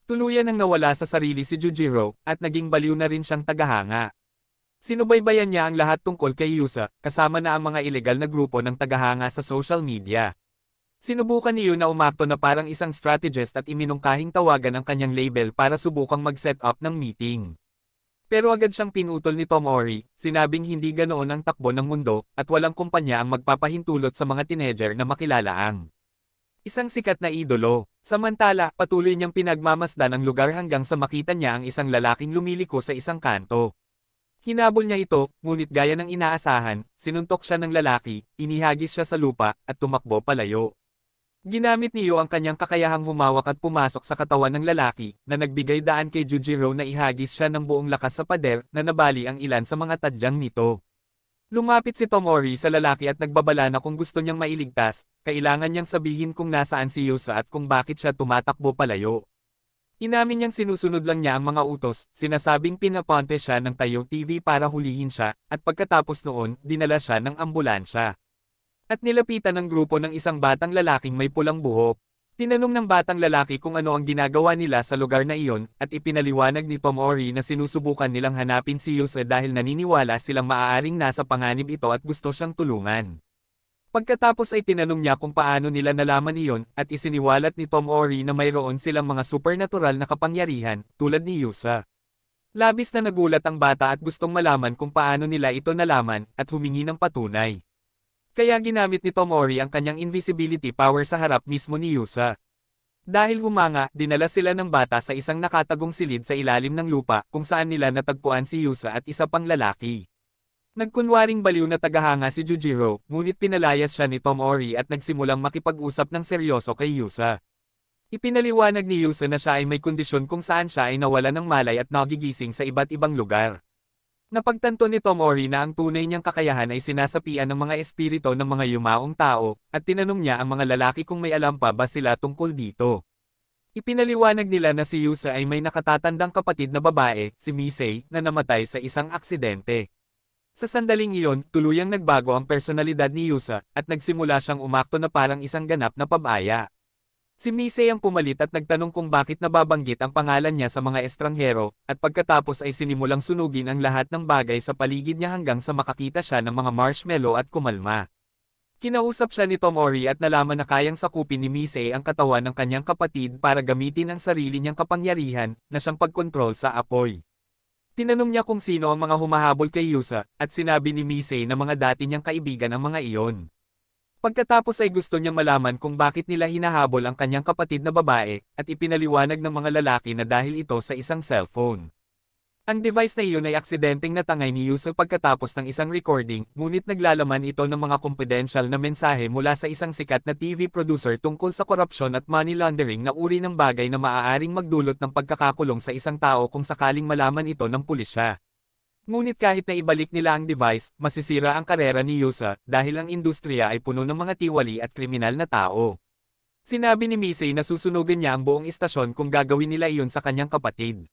Tuluyan nang nawala sa sarili si Jujiro, at naging baliw na rin siyang tagahanga. Sinubaybayan niya ang lahat tungkol kay Yusa, kasama na ang mga ilegal na grupo ng tagahanga sa social media. Sinubukan niyo na umakto na parang isang strategist at iminungkahing tawagan ang kanyang label para subukang mag-set up ng meeting. Pero agad siyang pinutol ni Tomori, sinabing hindi ganoon ang takbo ng mundo, at walang kumpanya ang magpapahintulot sa mga teenager na makilalaang isang sikat na idolo. Samantala, patuloy niyang pinagmamasdan ang lugar hanggang sa makita niya ang isang lalaking lumiliko sa isang kanto. Hinabol niya ito, ngunit gaya ng inaasahan, sinuntok siya ng lalaki, inihagis siya sa lupa, at tumakbo palayo. Ginamit ni Yu ang kanyang kakayahang humawak at pumasok sa katawan ng lalaki, na nagbigay daan kay Jujiro na ihagis siya ng buong lakas sa pader, na nabali ang ilan sa mga tadyang nito. Lumapit si Tomori sa lalaki at nagbabala na kung gusto niyang mailigtas, kailangan niyang sabihin kung nasaan si Yusa at kung bakit siya tumatakbo palayo. Inamin niyang sinusunod lang niya ang mga utos, sinasabing pinaponte siya ng Tayo TV para hulihin siya, at pagkatapos noon, dinala siya ng ambulansya. At nilapitan ng grupo ng isang batang lalaking may pulang buhok. Tinanong ng batang lalaki kung ano ang ginagawa nila sa lugar na iyon, at ipinaliwanag ni Tomori na sinusubukan nilang hanapin si Yusa dahil naniniwala silang maaaring nasa panganib ito at gusto siyang tulungan. Pagkatapos ay tinanong niya kung paano nila nalaman iyon, at isiniwalat ni Tomori na mayroon silang mga supernatural na kapangyarihan, tulad ni Yusa. Labis na nagulat ang bata at gustong malaman kung paano nila ito nalaman, at humingi ng patunay. Kaya ginamit ni Tomori ang kanyang invisibility power sa harap mismo ni Yusa. Dahil humanga, dinala sila ng bata sa isang nakatagong silid sa ilalim ng lupa, kung saan nila natagpuan si Yusa at isa pang lalaki. Nagkunwaring baliw na tagahanga si Jujiro, ngunit pinalayas siya ni Tomori at nagsimulang makipag-usap ng seryoso kay Yusa. Ipinaliwanag ni Yusa na siya ay may kondisyon kung saan siya ay nawala ng malay at nagigising sa iba't ibang lugar. Napagtanto ni Tomori na ang tunay niyang kakayahan ay sinasapian ng mga espiritu ng mga yumaong tao, at tinanong niya ang mga lalaki kung may alam pa ba sila tungkol dito. Ipinaliwanag nila na si Yusa ay may nakatatandang kapatid na babae, si Misei, na namatay sa isang aksidente. Sa sandaling iyon, tuluyang nagbago ang personalidad ni Yusa, at nagsimula siyang umakto na parang isang ganap na pabaya. Si Misei ang pumalit at nagtanong kung bakit nababanggit ang pangalan niya sa mga estranghero, at pagkatapos ay sinimulang sunugin ang lahat ng bagay sa paligid niya hanggang sa makakita siya ng mga marshmallow at kumalma. Kinausap siya ni Tomori at nalaman na kayang sakupin ni Misei ang katawan ng kanyang kapatid para gamitin ang sarili niyang kapangyarihan, na siyang pagkontrol sa apoy. Tinanong niya kung sino ang mga humahabol kay Yusa, at sinabi ni Misei na mga dati niyang kaibigan ang mga iyon. Pagkatapos ay gusto niyang malaman kung bakit nila hinahabol ang kanyang kapatid na babae, at ipinaliwanag ng mga lalaki na dahil ito sa isang cellphone. Ang device na iyon ay aksidenteng natangay ni Yusa pagkatapos ng isang recording, ngunit naglalaman ito ng mga confidential na mensahe mula sa isang sikat na TV producer tungkol sa korupsyon at money laundering na uri ng bagay na maaaring magdulot ng pagkakakulong sa isang tao kung sakaling malaman ito ng pulisya. Ngunit kahit na ibalik nila ang device, masisira ang karera ni Yusa dahil ang industriya ay puno ng mga tiwali at kriminal na tao. Sinabi ni Misei na susunugin niya ang buong istasyon kung gagawin nila iyon sa kanyang kapatid.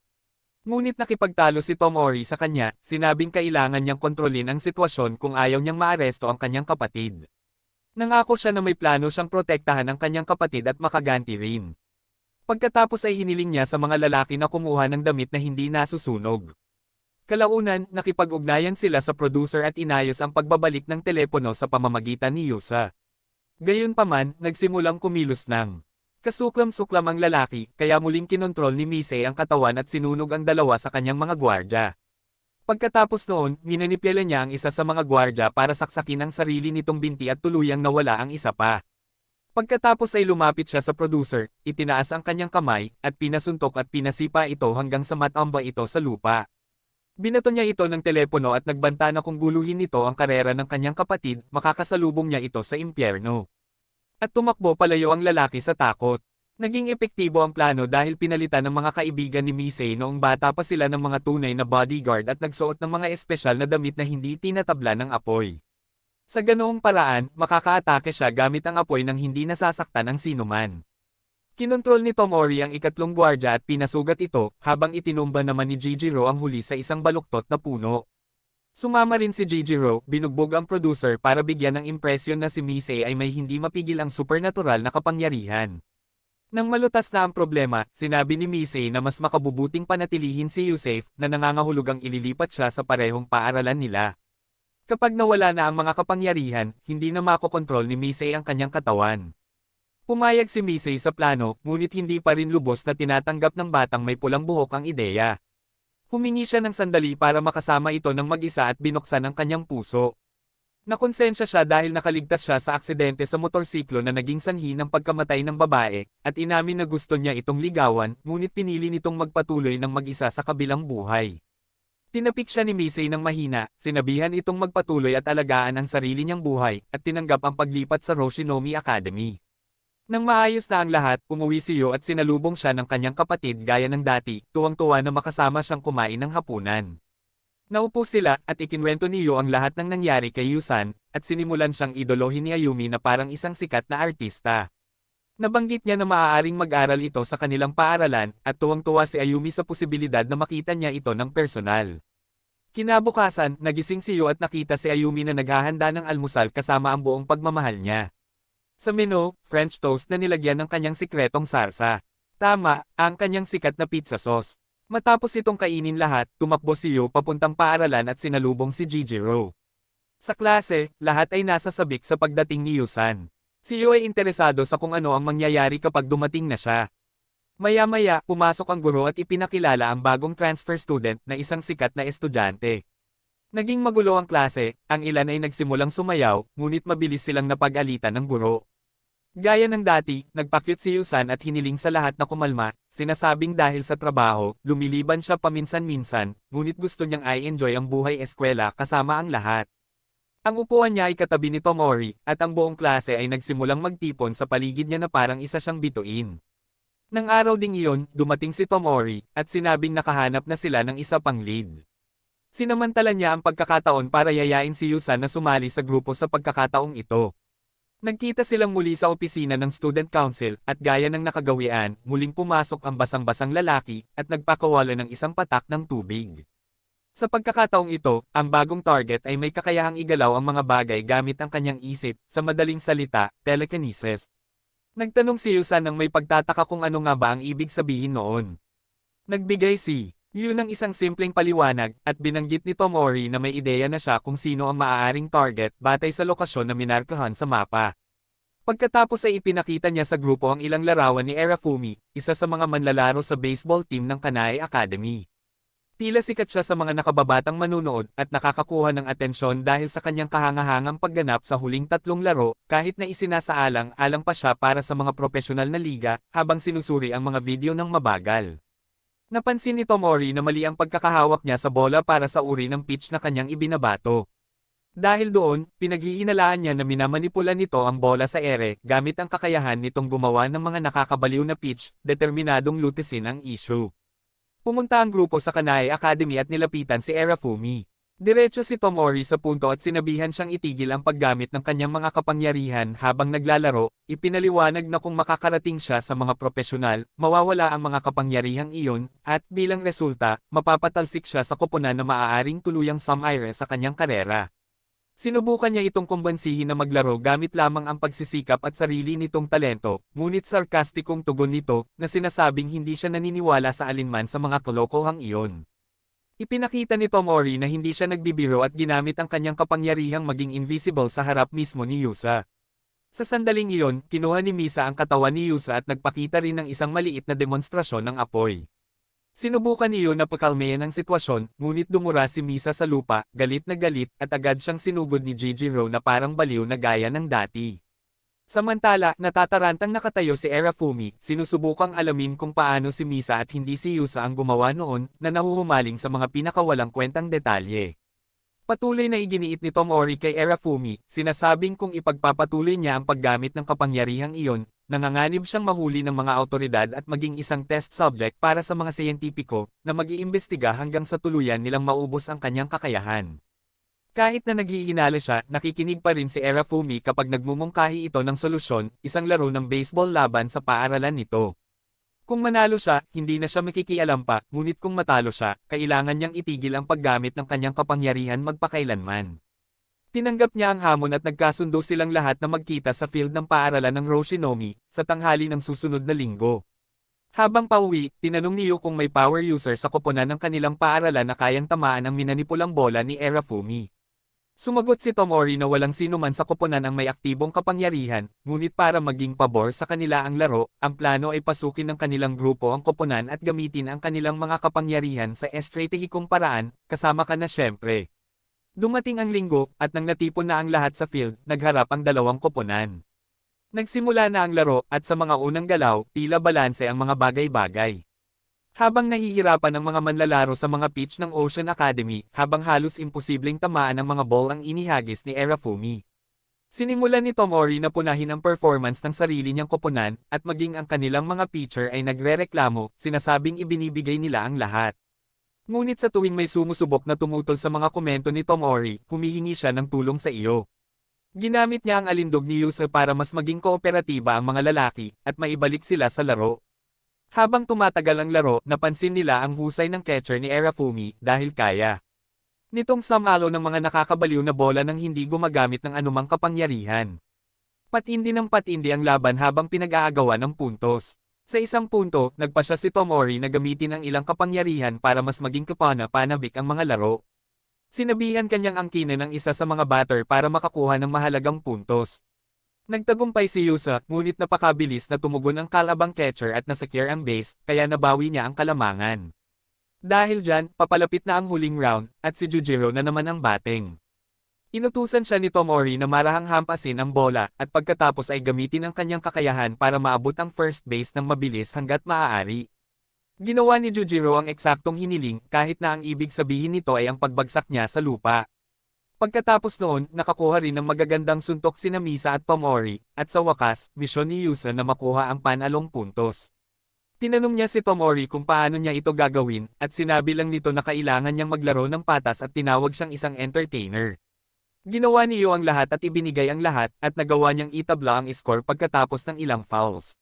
Ngunit nakipagtalo si Tomori sa kanya, sinabing kailangan niyang kontrolin ang sitwasyon kung ayaw niyang maaresto ang kanyang kapatid. Nangako siya na may plano siyang protektahan ang kanyang kapatid at makaganti rin. Pagkatapos ay hiniling niya sa mga lalaki na kumuha ng damit na hindi nasusunog. Kalaunan, nakipag-ugnayan sila sa producer at inayos ang pagbabalik ng telepono sa pamamagitan ni Yusa. Gayunpaman, nagsimulang kumilos ng kasuklam-suklam ang lalaki, kaya muling kinontrol ni Misei ang katawan at sinunog ang dalawa sa kanyang mga gwardya. Pagkatapos noon, minanipyala niya ang isa sa mga gwardya para saksakin ang sarili nitong binti at tuluyang nawala ang isa pa. Pagkatapos ay lumapit siya sa producer, itinaas ang kanyang kamay, at pinasuntok at pinasipa ito hanggang sa matamba ito sa lupa. Binato niya ito ng telepono at nagbanta na kung guluhin nito ang karera ng kanyang kapatid, makakasalubong niya ito sa impyerno. At tumakbo palayo ang lalaki sa takot. Naging epektibo ang plano dahil pinalitan ng mga kaibigan ni Misei noong bata pa sila ng mga tunay na bodyguard at nagsuot ng mga espesyal na damit na hindi tinatabla ng apoy. Sa ganoong paraan, makakaatake siya gamit ang apoy nang hindi nasasaktan ang sinuman. Kinontrol ni Tomori ang ikatlong gwardya at pinasugat ito, habang itinumba naman ni Jijiro ang huli sa isang baluktot na puno. Sumama rin si Jijiro, binugbog ang producer para bigyan ng impresyon na si Misei ay may hindi mapigil ang supernatural na kapangyarihan. Nang malutas na ang problema, sinabi ni Misei na mas makabubuting panatilihin si Yusef na nangangahulugang ililipat siya sa parehong paaralan nila. Kapag nawala na ang mga kapangyarihan, hindi na makokontrol ni Misei ang kanyang katawan. Pumayag si Misei sa plano, ngunit hindi pa rin lubos na tinatanggap ng batang may pulang buhok ang ideya. Humingi siya ng sandali para makasama ito ng mag-isa at binuksan ang kanyang puso. Nakonsensya siya dahil nakaligtas siya sa aksidente sa motorsiklo na naging sanhi ng pagkamatay ng babae, at inamin na gusto niya itong ligawan, ngunit pinili nitong magpatuloy ng mag-isa sa kabilang buhay. Tinapik siya ni Misei ng mahina, sinabihan itong magpatuloy at alagaan ang sarili niyang buhay, at tinanggap ang paglipat sa Roshinomi Academy. Nang maayos na ang lahat, umuwi si Yu at sinalubong siya ng kanyang kapatid gaya ng dati, tuwang-tuwa na makasama siyang kumain ng hapunan. Naupo sila at ikinwento ni Yu ang lahat ng nangyari kay Yusan, at sinimulan siyang idolohin ni Ayumi na parang isang sikat na artista. Nabanggit niya na maaaring mag-aral ito sa kanilang paaralan, at tuwang-tuwa si Ayumi sa posibilidad na makita niya ito ng personal. Kinabukasan, nagising si Yu at nakita si Ayumi na naghahanda ng almusal kasama ang buong pagmamahal niya. Sa menu, French toast na nilagyan ng kanyang sikretong sarsa. Tama, ang kanyang sikat na pizza sauce. Matapos itong kainin lahat, tumakbo si Yu papuntang paaralan at sinalubong si Jijiro. Sa klase, lahat ay nasa sabik sa pagdating ni Yusan. Si Yu ay interesado sa kung ano ang mangyayari kapag dumating na siya. Maya-maya, pumasok ang guro at ipinakilala ang bagong transfer student na isang sikat na estudyante. Naging magulo ang klase, ang ilan ay nagsimulang sumayaw, ngunit mabilis silang napag-alitan ng guro. Gaya ng dati, nagpakyut si Yusan at hiniling sa lahat na kumalma, sinasabing dahil sa trabaho, lumiliban siya paminsan-minsan, ngunit gusto niyang i-enjoy ang buhay eskwela kasama ang lahat. Ang upuan niya ay katabi ni Tomori, at ang buong klase ay nagsimulang magtipon sa paligid niya na parang isa siyang bituin. Nang araw ding iyon, dumating si Tomori, at sinabing nakahanap na sila ng isa pang lead. Sinamantala niya ang pagkakataon para yayain si Yusan na sumali sa grupo sa pagkakataong ito. Nagkita silang muli sa opisina ng Student Council, at gaya ng nakagawian, muling pumasok ang basang-basang lalaki, at nagpakawala ng isang patak ng tubig. Sa pagkakataong ito, ang bagong target ay may kakayahang igalaw ang mga bagay gamit ang kanyang isip, sa madaling salita, telekinesis. Nagtanong si Yusan nang may pagtataka kung ano nga ba ang ibig sabihin noon. Nagbigay si Yu ng isang simpleng paliwanag, at binanggit ni Tomori na may ideya na siya kung sino ang maaaring target batay sa lokasyon na minarkahan sa mapa. Pagkatapos ay ipinakita niya sa grupo ang ilang larawan ni Erafumi, isa sa mga manlalaro sa baseball team ng Kanae Academy. Tila sikat siya sa mga nakababatang manunood at nakakakuha ng atensyon dahil sa kanyang kahangahangang pagganap sa huling 3 laro, kahit na isinasaalang-alang pa siya para sa mga profesional na liga, habang sinusuri ang mga video ng mabagal. Napansin ni Tomori na mali ang pagkakahawak niya sa bola para sa uri ng pitch na kanyang ibinabato. Dahil doon, pinaghihinalaan niya na minamanipula nito ang bola sa ere gamit ang kakayahan nitong gumawa ng mga nakakabaliw na pitch, determinadong lutisin ang issue. Pumunta ang grupo sa Kanae Academy at nilapitan si Erafumi. Diretso si Tomori sa punto at sinabihan siyang itigil ang paggamit ng kanyang mga kapangyarihan habang naglalaro, ipinaliwanag na kung makakarating siya sa mga profesional, mawawala ang mga kapangyarihang iyon, at bilang resulta, mapapatalsik siya sa koponan na maaaring tuluyang sumire sa kanyang karera. Sinubukan niya itong kumbansihin na maglaro gamit lamang ang pagsisikap at sarili nitong talento, ngunit sarkastikong tugon nito, na sinasabing hindi siya naniniwala sa alinman sa mga kalokohang iyon. Ipinakita ni Tomori na hindi siya nagbibiro at ginamit ang kanyang kapangyarihang maging invisible sa harap mismo ni Yusa. Sa sandaling iyon, kinuha ni Misa ang katawan ni Yusa at nagpakita rin ng isang maliit na demonstrasyon ng apoy. Sinubukan niyo na pakalmayan ang sitwasyon, ngunit dumura si Misa sa lupa, galit na galit, at agad siyang sinugod ni Jijiro na parang baliw na gaya ng dati. Samantala, natatarantang nakatayo si Erafumi, sinusubukang alamin kung paano si Misa at hindi si Yusa ang gumawa noon, na nahuhumaling sa mga pinakawalang kwentang detalye. Patuloy na iginiit ni Tomori kay Erafumi, sinasabing kung ipagpapatuloy niya ang paggamit ng kapangyarihang iyon, nanganganib siyang mahuli ng mga awtoridad at maging isang test subject para sa mga siyentipiko, na mag-iimbestiga hanggang sa tuluyan nilang maubos ang kanyang kakayahan. Kahit na naghihinala siya, nakikinig pa rin si Erafumi kapag nagmumungkahi ito ng solusyon, isang laro ng baseball laban sa paaralan nito. Kung manalo siya, hindi na siya makikialam pa, ngunit kung matalo siya, kailangan niyang itigil ang paggamit ng kanyang kapangyarihan magpakailanman. Tinanggap niya ang hamon at nagkasundo silang lahat na magkita sa field ng paaralan ng Roshinomi, sa tanghali ng susunod na linggo. Habang pauwi, tinanong ni Yu kung may power user sa koponan ng kanilang paaralan na kayang tamaan ang minanipulang bola ni Erafumi. Sumagot si Tomori na walang sino man sa koponan ang may aktibong kapangyarihan, ngunit para maging pabor sa kanila ang laro, ang plano ay pasukin ng kanilang grupo ang koponan at gamitin ang kanilang mga kapangyarihan sa estratehikong paraan, kasama ka na syempre. Dumating ang linggo, at nang natipon na ang lahat sa field, nagharap ang dalawang koponan. Nagsimula na ang laro, at sa mga unang galaw, tila balanse ang mga bagay-bagay. Habang nahihirapan ang mga manlalaro sa mga pitch ng Ocean Academy, habang halos imposibleng tamaan ang mga ball ang inihagis ni Erafumi. Sinimulan ni Tomori na punahin ang performance ng sarili niyang koponan, at maging ang kanilang mga pitcher ay nagrereklamo, sinasabing ibinibigay nila ang lahat. Ngunit sa tuwing may sumusubok na tumutol sa mga komento ni Tomori, humihingi siya ng tulong sa iyo. Ginamit niya ang alindog ni Yusa para mas maging kooperatiba ang mga lalaki, at maibalik sila sa laro. Habang tumatagal ang laro, napansin nila ang husay ng catcher ni Erafumi, dahil kaya nitong samalo ng mga nakakabaliw na bola nang hindi gumagamit ng anumang kapangyarihan. Patindi ng patindi ang laban habang pinag-aagawan ng puntos. Sa isang punto, nagpasya si Tomori na gamitin ang ilang kapangyarihan para mas maging kapana-panabik ang mga laro. Sinabihan kanyang angkinin ng isa sa mga batter para makakuha ng mahalagang puntos. Nagtagumpay si Yusa, ngunit napakabilis na tumugon ang kalabang catcher at nasecure ang base, kaya nabawi niya ang kalamangan. Dahil dyan, papalapit na ang huling round, at si Jujiro na naman ang batting. Inutusan siya ni Tomori na marahang hampasin ang bola, at pagkatapos ay gamitin ang kanyang kakayahan para maabot ang first base ng mabilis hanggat maaari. Ginawa ni Jujiro ang eksaktong hiniling, kahit na ang ibig sabihin nito ay ang pagbagsak niya sa lupa. Pagkatapos noon, nakakuha rin ng magagandang suntok sina Misa at Tomori, at sa wakas, misyon ni Yusa na makuha ang panalong puntos. Tinanong niya si Tomori kung paano niya ito gagawin, at sinabi lang nito na kailangan niyang maglaro ng patas at tinawag siyang isang entertainer. Ginawa niyo ang lahat at ibinigay ang lahat, at nagawa niyang itabla ang score pagkatapos ng ilang fouls.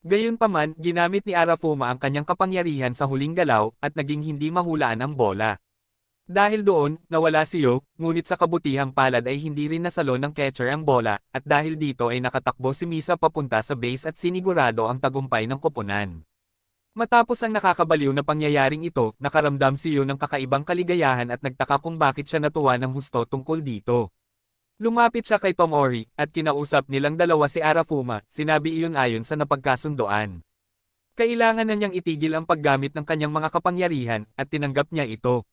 Gayunpaman, ginamit ni Arafuma ang kanyang kapangyarihan sa huling galaw, at naging hindi mahulaan ang bola. Dahil doon, nawala si Yo, ngunit sa kabutihang palad ay hindi rin nasalo ng catcher ang bola, at dahil dito ay nakatakbo si Misa papunta sa base at sinigurado ang tagumpay ng koponan. Matapos ang nakakabaliw na pangyayaring ito, nakaramdam si Yo ng kakaibang kaligayahan at nagtaka kung bakit siya natuwa ng husto tungkol dito. Lumapit siya kay Tomori, at kinausap nilang dalawa si Arafuma, sinabi iyon ayon sa napagkasundoan. Kailangan na niyang itigil ang paggamit ng kanyang mga kapangyarihan, at tinanggap niya ito.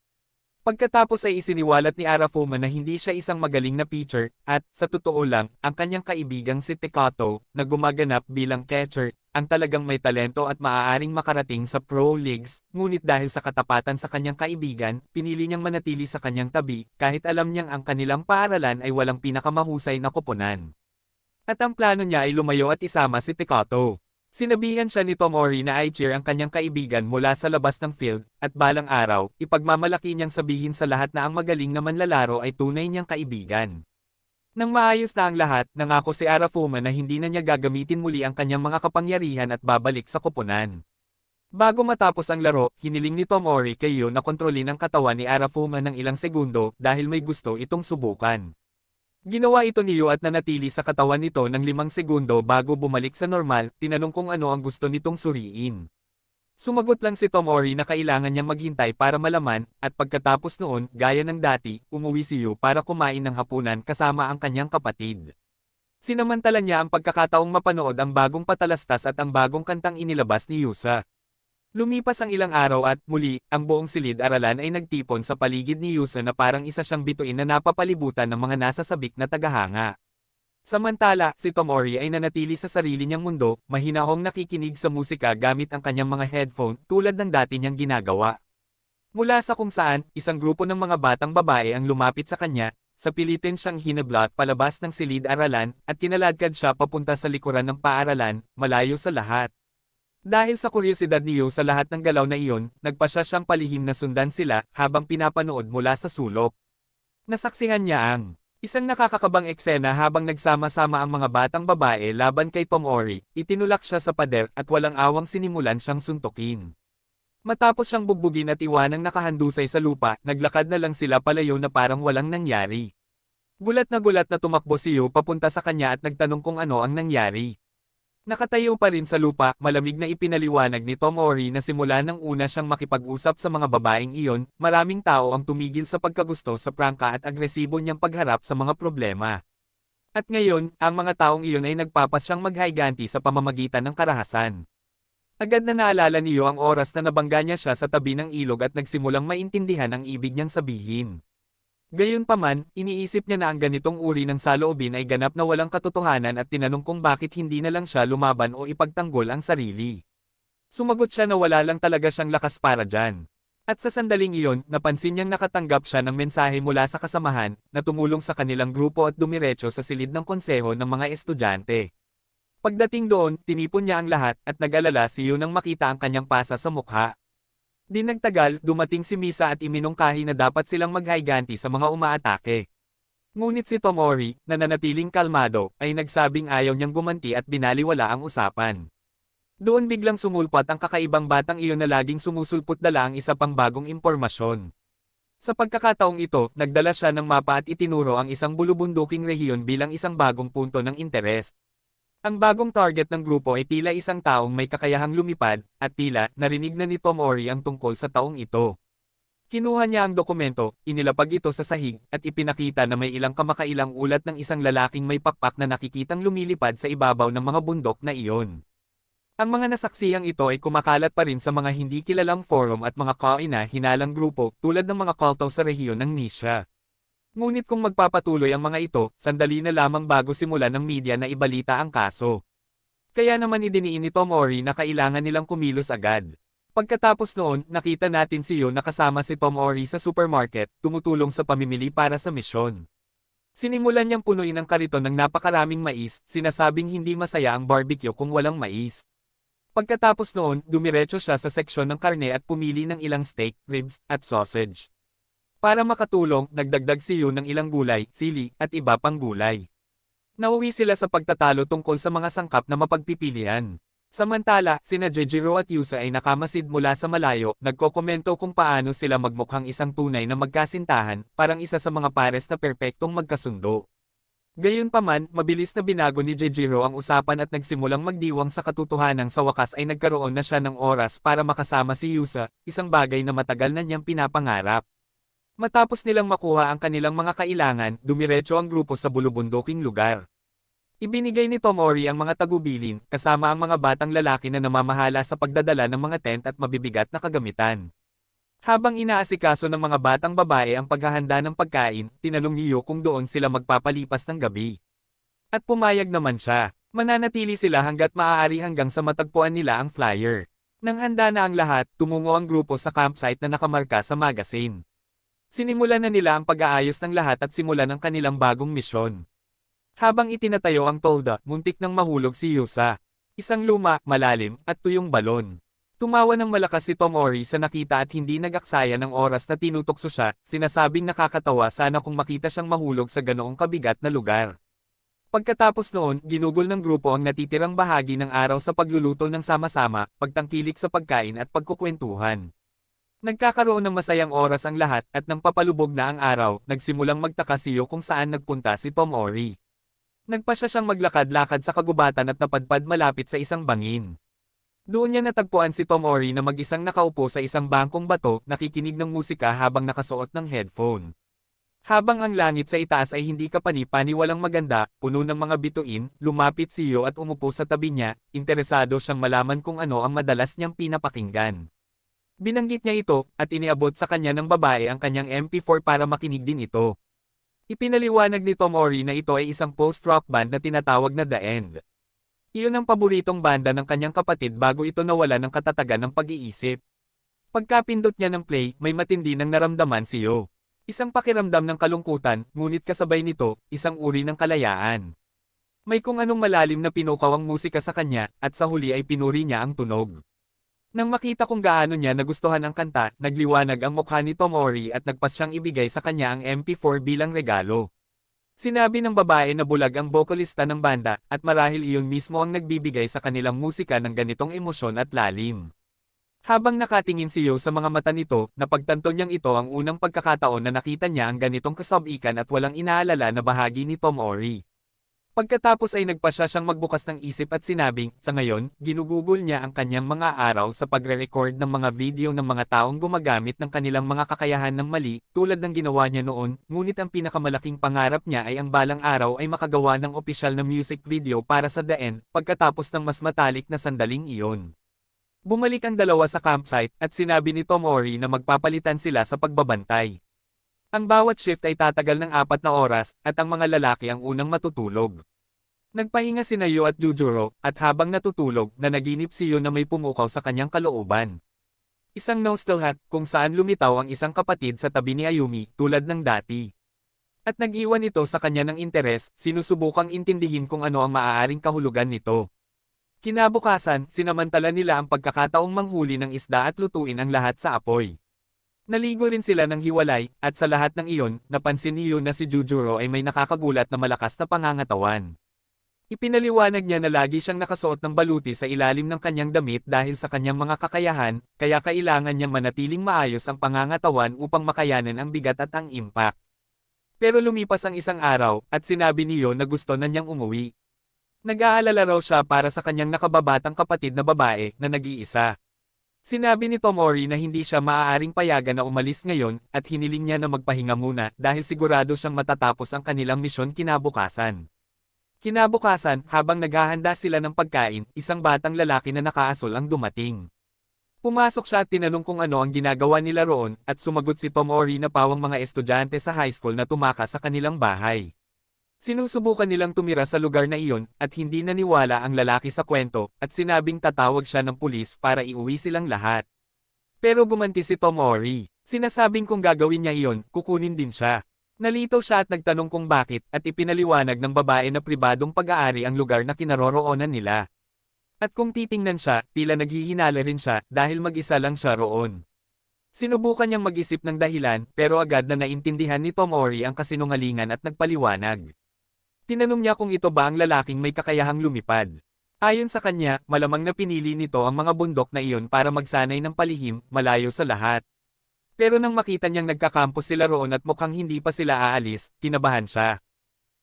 Pagkatapos ay isiniwalat ni Arafuma na hindi siya isang magaling na pitcher, at, sa totoo lang, ang kanyang kaibigang si Tekato, na gumaganap bilang catcher, ang talagang may talento at maaaring makarating sa pro leagues, ngunit dahil sa katapatan sa kanyang kaibigan, pinili niyang manatili sa kanyang tabi, kahit alam niyang ang kanilang paaralan ay walang pinakamahusay na koponan. At ang plano niya ay lumayo at isama si Tekato. Sinabihan siya ni Tomori na i-cheer ang kanyang kaibigan mula sa labas ng field, at balang araw, ipagmamalaki niyang sabihin sa lahat na ang magaling na manlalaro ay tunay niyang kaibigan. Nang maayos na ang lahat, nangako si Arafuma na hindi na niya gagamitin muli ang kanyang mga kapangyarihan at babalik sa koponan. Bago matapos ang laro, hiniling ni Tomori kay Yo na kontrolin ang katawan ni Arafuma ng ilang segundo dahil may gusto itong subukan. Ginawa ito ni Yo at nanatili sa katawan nito ng 5 segundo bago bumalik sa normal, tinanong kung ano ang gusto nitong suriin. Sumagot lang si Tomori na kailangan niyang maghintay para malaman, at pagkatapos noon, gaya ng dati, umuwi si Yo para kumain ng hapunan kasama ang kanyang kapatid. Sinamantala niya ang pagkakataong mapanood ang bagong patalastas at ang bagong kantang inilabas ni Yusa. Lumipas ang ilang araw at, muli, ang buong silid-aralan ay nagtipon sa paligid ni Yusa na parang isa siyang bituin na napapalibutan ng mga nasasabik na tagahanga. Samantala, si Tomori ay nanatili sa sarili niyang mundo, mahinahong nakikinig sa musika gamit ang kanyang mga headphone tulad ng dati niyang ginagawa. Mula sa kung saan, isang grupo ng mga batang babae ang lumapit sa kanya, sa pilitin siyang hinablot palabas ng silid-aralan, at kinaladkad siya papunta sa likuran ng paaralan, malayo sa lahat. Dahil sa kuryosidad ni Yo sa lahat ng galaw na iyon, nagpasya siyang palihim na sundan sila habang pinapanood mula sa sulok. Nasaksihan niya ang isang nakakakabang eksena habang nagsama-sama ang mga batang babae laban kay Tomori, itinulak siya sa pader at walang awang sinimulan siyang suntukin. Matapos siyang bugbugin at iwanang nakahandusay sa lupa, naglakad na lang sila palayo na parang walang nangyari. Gulat na tumakbo si Yo papunta sa kanya at nagtanong kung ano ang nangyari. Nakatayo pa rin sa lupa, malamig na ipinaliwanag ni Tomori na simula nang una siyang makipag-usap sa mga babaeng iyon, maraming tao ang tumigil sa pagkagusto sa prangka at agresibo niyang pagharap sa mga problema. At ngayon, ang mga taong iyon ay nagpapas siyang maghayganti sa pamamagitan ng karahasan. Agad na naalala niyo ang oras na nabangga niya siya sa tabi ng ilog at nagsimulang maintindihan ang ibig niyang sabihin. Gayunpaman, iniisip niya na ang ganitong uri ng saloobin ay ganap na walang katotohanan at tinanong kung bakit hindi na lang siya lumaban o ipagtanggol ang sarili. Sumagot siya na wala lang talaga siyang lakas para dyan. At sa sandaling iyon, napansin niyang nakatanggap siya ng mensahe mula sa kasamahan, na tumulong sa kanilang grupo at dumiretso sa silid ng konseho ng mga estudyante. Pagdating doon, tinipon niya ang lahat at nag-alala si Yu nang makita ang kanyang pasa sa mukha. Di nagtagal, dumating si Misa at iminungkahi na dapat silang maghayganti sa mga umaatake. Ngunit si Tomori, na nanatiling kalmado, ay nagsabing ayaw niyang gumanti at binaliwala ang usapan. Doon biglang sumulpat ang kakaibang batang iyon na laging sumusulpot dala ang isa pang bagong impormasyon. Sa pagkakataong ito, nagdala siya ng mapa at itinuro ang isang bulubunduking rehiyon bilang isang bagong punto ng interes. Ang bagong target ng grupo ay tila isang taong may kakayahang lumipad, at tila narinig na ni Tomori ang tungkol sa taong ito. Kinuha niya ang dokumento, inilapag ito sa sahig, at ipinakita na may ilang kamakailang ulat ng isang lalaking may pakpak na nakikitang lumilipad sa ibabaw ng mga bundok na iyon. Ang mga nasaksiyang ito ay kumakalat pa rin sa mga hindi kilalang forum at mga kaina-hinalang grupo tulad ng mga kulto sa rehiyon ng Nisha. Ngunit kung magpapatuloy ang mga ito, sandali na lamang bago simulan ng media na ibalita ang kaso. Kaya naman idiniin ni Tomori na kailangan nilang kumilos agad. Pagkatapos noon, nakita natin si Yo na kasama si Tomori sa supermarket, tumutulong sa pamimili para sa misyon. Sinimulan niyang punuin ang kariton ng napakaraming mais, sinasabing hindi masaya ang barbecue kung walang mais. Pagkatapos noon, dumiretso siya sa seksyon ng karne at pumili ng ilang steak, ribs, at sausage. Para makatulong, nagdagdag si Yu ng ilang gulay, sili, at iba pang gulay. Nauwi sila sa pagtatalo tungkol sa mga sangkap na mapagpipilian. Samantala, sina Jejiro at Yusa ay nakamasid mula sa malayo, nagkokomento kung paano sila magmukhang isang tunay na magkasintahan, parang isa sa mga pares na perpektong magkasundo. Gayunpaman, mabilis na binago ni Jejiro ang usapan at nagsimulang magdiwang sa katotohanan sa wakas ay nagkaroon na siya ng oras para makasama si Yusa, isang bagay na matagal na niyang pinapangarap. Matapos nilang makuha ang kanilang mga kailangan, dumiretso ang grupo sa bulubunduking lugar. Ibinigay ni Tomori ang mga tagubilin, kasama ang mga batang lalaki na namamahala sa pagdadala ng mga tent at mabibigat na kagamitan. Habang inaasikaso ng mga batang babae ang paghahanda ng pagkain, tinanong ni Yo kung doon sila magpapalipas ng gabi. At pumayag naman siya. Mananatili sila hanggat maaari hanggang sa matagpuan nila ang flyer. Nang handa na ang lahat, tumungo ang grupo sa campsite na nakamarka sa magazine. Sinimulan na nila ang pag-aayos ng lahat at simulan ang kanilang bagong misyon. Habang itinatayo ang tolda, muntik nang mahulog si Yusa. Isang luma, malalim, at tuyong balon. Tumawa ng malakas si Tomori sa nakita at hindi nag-aksaya ng oras na tinutokso siya, sinasabing nakakatawa sana kung makita siyang mahulog sa ganoong kabigat na lugar. Pagkatapos noon, ginugol ng grupo ang natitirang bahagi ng araw sa pagluluto ng sama-sama, pagtangkilik sa pagkain at pagkukwentuhan. Nagkakaroon ng masayang oras ang lahat at nang papalubog na ang araw, nagsimulang magtaka si Yo kung saan nagpunta si Tomori. Nagpasya siyang maglakad-lakad sa kagubatan at napadpad malapit sa isang bangin. Doon niya natagpuan si Tomori na mag-isang nakaupo sa isang bangkong bato, nakikinig ng musika habang nakasuot ng headphone. Habang ang langit sa itaas ay hindi kapani-pani walang maganda, puno ng mga bituin, lumapit si Yo at umupo sa tabi niya, interesado siyang malaman kung ano ang madalas niyang pinapakinggan. Binanggit niya ito, at iniabot sa kanya ng babae ang kanyang MP4 para makinig din ito. Ipinaliwanag ni Tomori na ito ay isang post-rock band na tinatawag na The End. Iyon ang paboritong banda ng kanyang kapatid bago ito nawala ng katatagan ng pag-iisip. Pagkapindot niya ng play, may matindi nang naramdaman si Yo. Isang pakiramdam ng kalungkutan, ngunit kasabay nito, isang uri ng kalayaan. May kung anong malalim na pinukaw ang musika sa kanya, at sa huli ay pinuri niya ang tunog. Nang makita kung gaano niya nagustuhan ang kanta, nagliwanag ang mukha ni Tomori at nagpas siyang ibigay sa kanya ang MP4 bilang regalo. Sinabi ng babae na bulag ang bokalista ng banda, at marahil iyon mismo ang nagbibigay sa kanilang musika ng ganitong emosyon at lalim. Habang nakatingin si Yo sa mga mata nito, napagtanto niyang ito ang unang pagkakataon na nakita niya ang ganitong kasabikan at walang inaalala na bahagi ni Tomori. Pagkatapos ay nagpasya siyang magbukas ng isip at sinabing, sa ngayon, ginugugol niya ang kanyang mga araw sa pagre-record ng mga video ng mga taong gumagamit ng kanilang mga kakayahan ng mali, tulad ng ginawa niya noon, ngunit ang pinakamalaking pangarap niya ay ang balang araw ay makagawa ng opisyal na music video para sa The End, pagkatapos ng mas matalik na sandaling iyon. Bumalik ang dalawa sa campsite, at sinabi ni Tomori na magpapalitan sila sa pagbabantay. Ang bawat shift ay tatagal ng 4 na oras, at ang mga lalaki ang unang matutulog. Nagpahinga sina Yo at Jujuro, at habang natutulog, nanaginip si Yo na may pumukaw sa kanyang kalooban. Isang nostalhat kung saan lumitaw ang isang kapatid sa tabi ni Ayumi tulad ng dati. At nag-iwan ito sa kanya ng interes, sinusubukang intindihin kung ano ang maaaring kahulugan nito. Kinabukasan, sinamantala nila ang pagkakataong manghuli ng isda at lutuin ang lahat sa apoy. Naligo rin sila ng hiwalay, at sa lahat ng iyon, napansin ni Yu na si Jujuro ay may nakakagulat na malakas na pangangatawan. Ipinaliwanag niya na lagi siyang nakasuot ng baluti sa ilalim ng kanyang damit dahil sa kanyang mga kakayahan, kaya kailangan niyang manatiling maayos ang pangangatawan upang makayanan ang bigat at ang impact. Pero lumipas ang isang araw, at sinabi ni Yu na gusto na niyang umuwi. Nag-aalala raw siya para sa kanyang nakababatang kapatid na babae na nag-iisa. Sinabi ni Tomori na hindi siya maaaring payagan na umalis ngayon at hiniling niya na magpahinga muna dahil sigurado siyang matatapos ang kanilang misyon kinabukasan. Kinabukasan, habang naghahanda sila ng pagkain, isang batang lalaki na nakaasol ang dumating. Pumasok siya at tinanong kung ano ang ginagawa nila roon at sumagot si Tomori na pawang mga estudyante sa high school na tumakas sa kanilang bahay. Sinusubukan nilang tumira sa lugar na iyon at hindi naniwala ang lalaki sa kwento at sinabing tatawag siya ng pulis para iuwi silang lahat. Pero gumanti si Tomori. Sinasabing kung gagawin niya iyon, kukunin din siya. Nalito siya at nagtanong kung bakit at ipinaliwanag ng babae na pribadong pag-aari ang lugar na kinaroroonan nila. At kung titingnan siya, tila naghihinala rin siya dahil mag-isa lang siya roon. Sinubukan niyang mag-isip ng dahilan pero agad na naintindihan ni Tomori ang kasinungalingan at nagpaliwanag. Tinanong niya kung ito ba ang lalaking may kakayahang lumipad. Ayon sa kanya, malamang na pinili nito ang mga bundok na iyon para magsanay ng palihim, malayo sa lahat. Pero nang makita niyang nagkakampos sila roon at mukhang hindi pa sila aalis, kinabahan siya.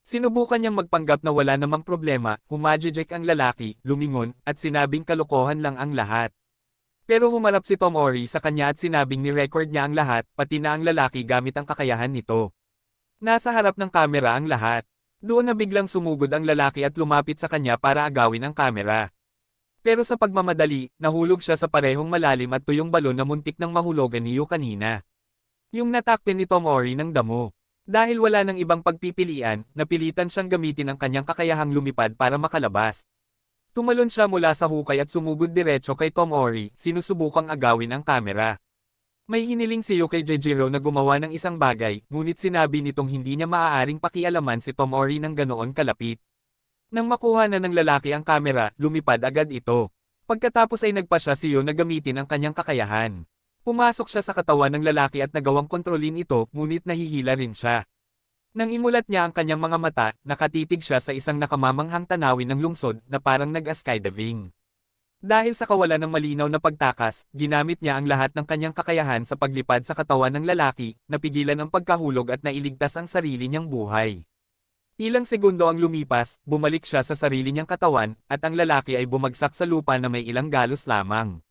Sinubukan niyang magpanggap na wala namang problema, humajejek ang lalaki, lumingon, at sinabing kalokohan lang ang lahat. Pero humarap si Tomori sa kanya at sinabing ni-record niya ang lahat, pati na ang lalaki gamit ang kakayahan nito. Nasa harap ng kamera ang lahat. Doon na biglang sumugod ang lalaki at lumapit sa kanya para agawin ang kamera. Pero sa pagmamadali, nahulog siya sa parehong malalim at tuyong balon na muntik nang mahulogan ni Yu kanina. Yung natakpan ni Tomori ng damo. Dahil wala nang ibang pagpipilian, napilitan siyang gamitin ang kanyang kakayahang lumipad para makalabas. Tumalon siya mula sa hukay at sumugod diretso kay Tomori, sinusubukang agawin ang kamera. May hiniling si Yu kay Jejiro na gumawa ng isang bagay, ngunit sinabi nitong hindi niya maaaring pakialaman si Tomori ng ganoon kalapit. Nang makuha na ng lalaki ang kamera, lumipad agad ito. Pagkatapos ay nagpa siya si Yu na gamitin ang kanyang kakayahan. Pumasok siya sa katawan ng lalaki at nagawang kontrolin ito, ngunit nahihila rin siya. Nang imulat niya ang kanyang mga mata, nakatitig siya sa isang nakamamanghang tanawin ng lungsod na parang nag-skydiving. Dahil sa kawalan ng malinaw na pagtakas, ginamit niya ang lahat ng kanyang kakayahan sa paglipad sa katawan ng lalaki, napigilan ang pagkahulog at nailigtas ang sarili niyang buhay. Ilang segundo ang lumipas, bumalik siya sa sarili niyang katawan, at ang lalaki ay bumagsak sa lupa na may ilang galos lamang.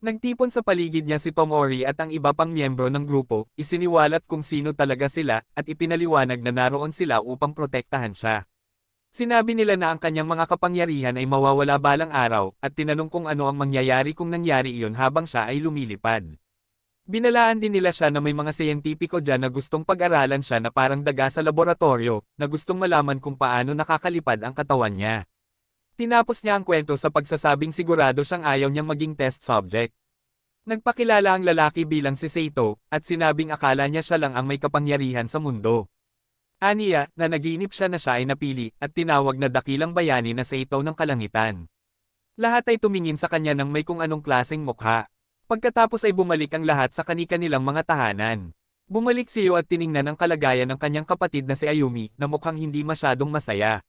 Nagtipon sa paligid niya si Tomori at ang iba pang miyembro ng grupo, isiniwalat kung sino talaga sila, at ipinaliwanag na naroon sila upang protektahan siya. Sinabi nila na ang kanyang mga kapangyarihan ay mawawala balang araw, at tinanong kung ano ang mangyayari kung nangyari iyon habang siya ay lumilipad. Binalaan din nila siya na may mga siyentipiko dyan na gustong pag-aralan siya na parang daga sa laboratorio, na gustong malaman kung paano nakakalipad ang katawan niya. Tinapos niya ang kwento sa pagsasabing sigurado siyang ayaw niyang maging test subject. Nagpakilala ang lalaki bilang si Seito, at sinabing akala niya siya lang ang may kapangyarihan sa mundo. Aniya, na naginip siya na siya ay napili, at tinawag na dakilang bayani na Seito ng kalangitan. Lahat ay tumingin sa kanya ng may kung anong klaseng mukha. Pagkatapos ay bumalik ang lahat sa kani-kanilang mga tahanan. Bumalik si Yu at tiningnan ang kalagayan ng kanyang kapatid na si Ayumi, na mukhang hindi masyadong masaya.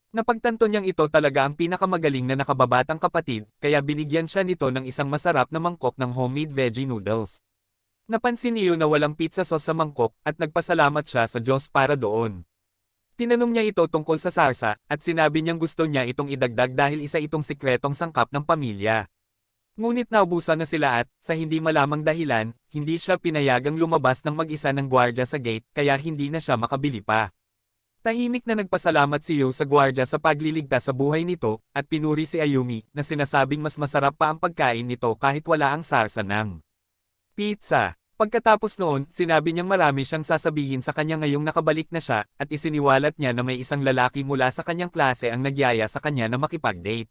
Napagtanto niyang ito talaga ang pinakamagaling na nakababatang kapatid, kaya binigyan siya nito ng isang masarap na mangkok ng homemade veggie noodles. Napansin niyo na walang pizza sauce sa mangkok, at nagpasalamat siya sa Diyos para doon. Tinanong niya ito tungkol sa sarsa, at sinabi niyang gusto niya itong idagdag dahil isa itong sikretong sangkap ng pamilya. Ngunit naubusan na sila at, sa hindi malamang dahilan, hindi siya pinayagang lumabas ng mag-isa ng gwardya sa gate, kaya hindi na siya makabili pa. Tahimik na nagpasalamat si Yu sa gwardya sa pagliligtas sa buhay nito, at pinuri si Ayumi, na sinasabing mas masarap pa ang pagkain nito kahit wala ang sarsa ng pizza. Pagkatapos noon, sinabi niyang marami siyang sasabihin sa kanya ngayong nakabalik na siya, at isiniwalat niya na may isang lalaki mula sa kanyang klase ang nagyaya sa kanya na makipag-date.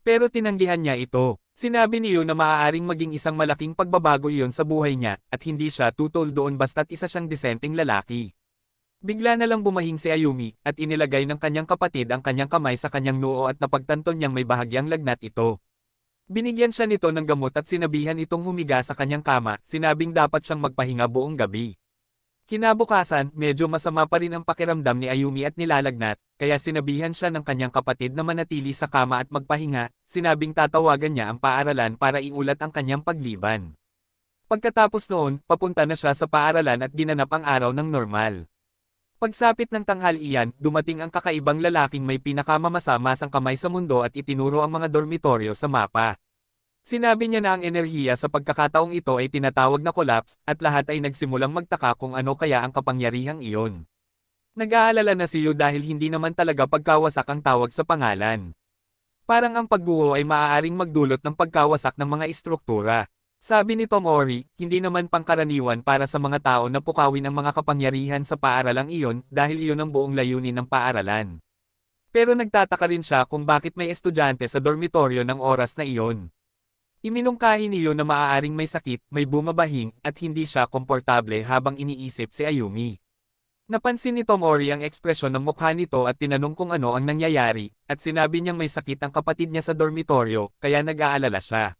Pero tinanggihan niya ito. Sinabi niyo na maaaring maging isang malaking pagbabago iyon sa buhay niya, at hindi siya tutol doon basta't isa siyang disenteng lalaki. Bigla na lang bumahing si Ayumi, at inilagay ng kanyang kapatid ang kanyang kamay sa kanyang noo at napagtanto niyang may bahagyang lagnat ito. Binigyan siya nito ng gamot at sinabihan itong humiga sa kanyang kama, sinabing dapat siyang magpahinga buong gabi. Kinabukasan, medyo masama pa rin ang pakiramdam ni Ayumi at nilalagnat, kaya sinabihan siya ng kanyang kapatid na manatili sa kama at magpahinga, sinabing tatawagan niya ang paaralan para iulat ang kanyang pagliban. Pagkatapos noon, papunta na siya sa paaralan at ginanap ang araw ng normal. Pagsapit ng tanghalian, dumating ang kakaibang lalaking may pinakamamasa-masang kamay sa mundo at itinuro ang mga dormitoryo sa mapa. Sinabi niya na ang enerhiya sa pagkakataong ito ay tinatawag na collapse, at lahat ay nagsimulang magtaka kung ano kaya ang kapangyarihang iyon. Nag-aalala na si Yu dahil hindi naman talaga pagkawasak ang tawag sa pangalan. Parang ang pagguho ay maaaring magdulot ng pagkawasak ng mga istruktura. Sabi ni Tomori, hindi naman pangkaraniwan para sa mga tao na pukawin ang mga kapangyarihan sa paaralang iyon dahil iyon ang buong layunin ng paaralan. Pero nagtataka rin siya kung bakit may estudyante sa dormitoryo ng oras na iyon. Iminungkahi niyo na maaaring may sakit, may bumabahing, at hindi siya komportable habang iniisip si Ayumi. Napansin ni Tomori ang ekspresyon ng mukha nito at tinanong kung ano ang nangyayari, at sinabi niyang may sakit ang kapatid niya sa dormitoryo, kaya nag-aalala siya.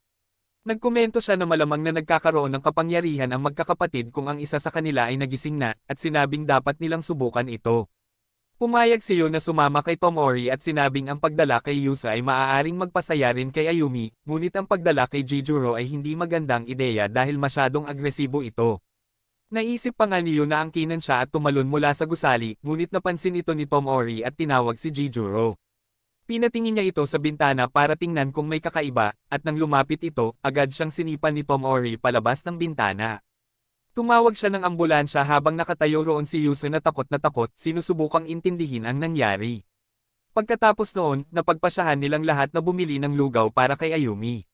Nagkomento siya na malamang na nagkakaroon ng kapangyarihan ang magkakapatid kung ang isa sa kanila ay nagising na, at sinabing dapat nilang subukan ito. Pumayag si Yu na sumama kay Tomori at sinabing ang pagdala kay Yusa ay maaaring magpasaya rin kay Ayumi, ngunit ang pagdala kay Jijuro ay hindi magandang ideya dahil masyadong agresibo ito. Naisip pa nga ni Yu na angkinan siya at tumalon mula sa gusali, ngunit napansin ito ni Tomori at tinawag si Jijuro. Pinatingin niya ito sa bintana para tingnan kung may kakaiba, at nang lumapit ito, agad siyang sinipan ni Tomori palabas ng bintana. Tumawag siya ng ambulansya habang nakatayo roon si Yusa na takot, sinusubukang intindihin ang nangyari. Pagkatapos noon, napagpasyahan nilang lahat na bumili ng lugaw para kay Ayumi.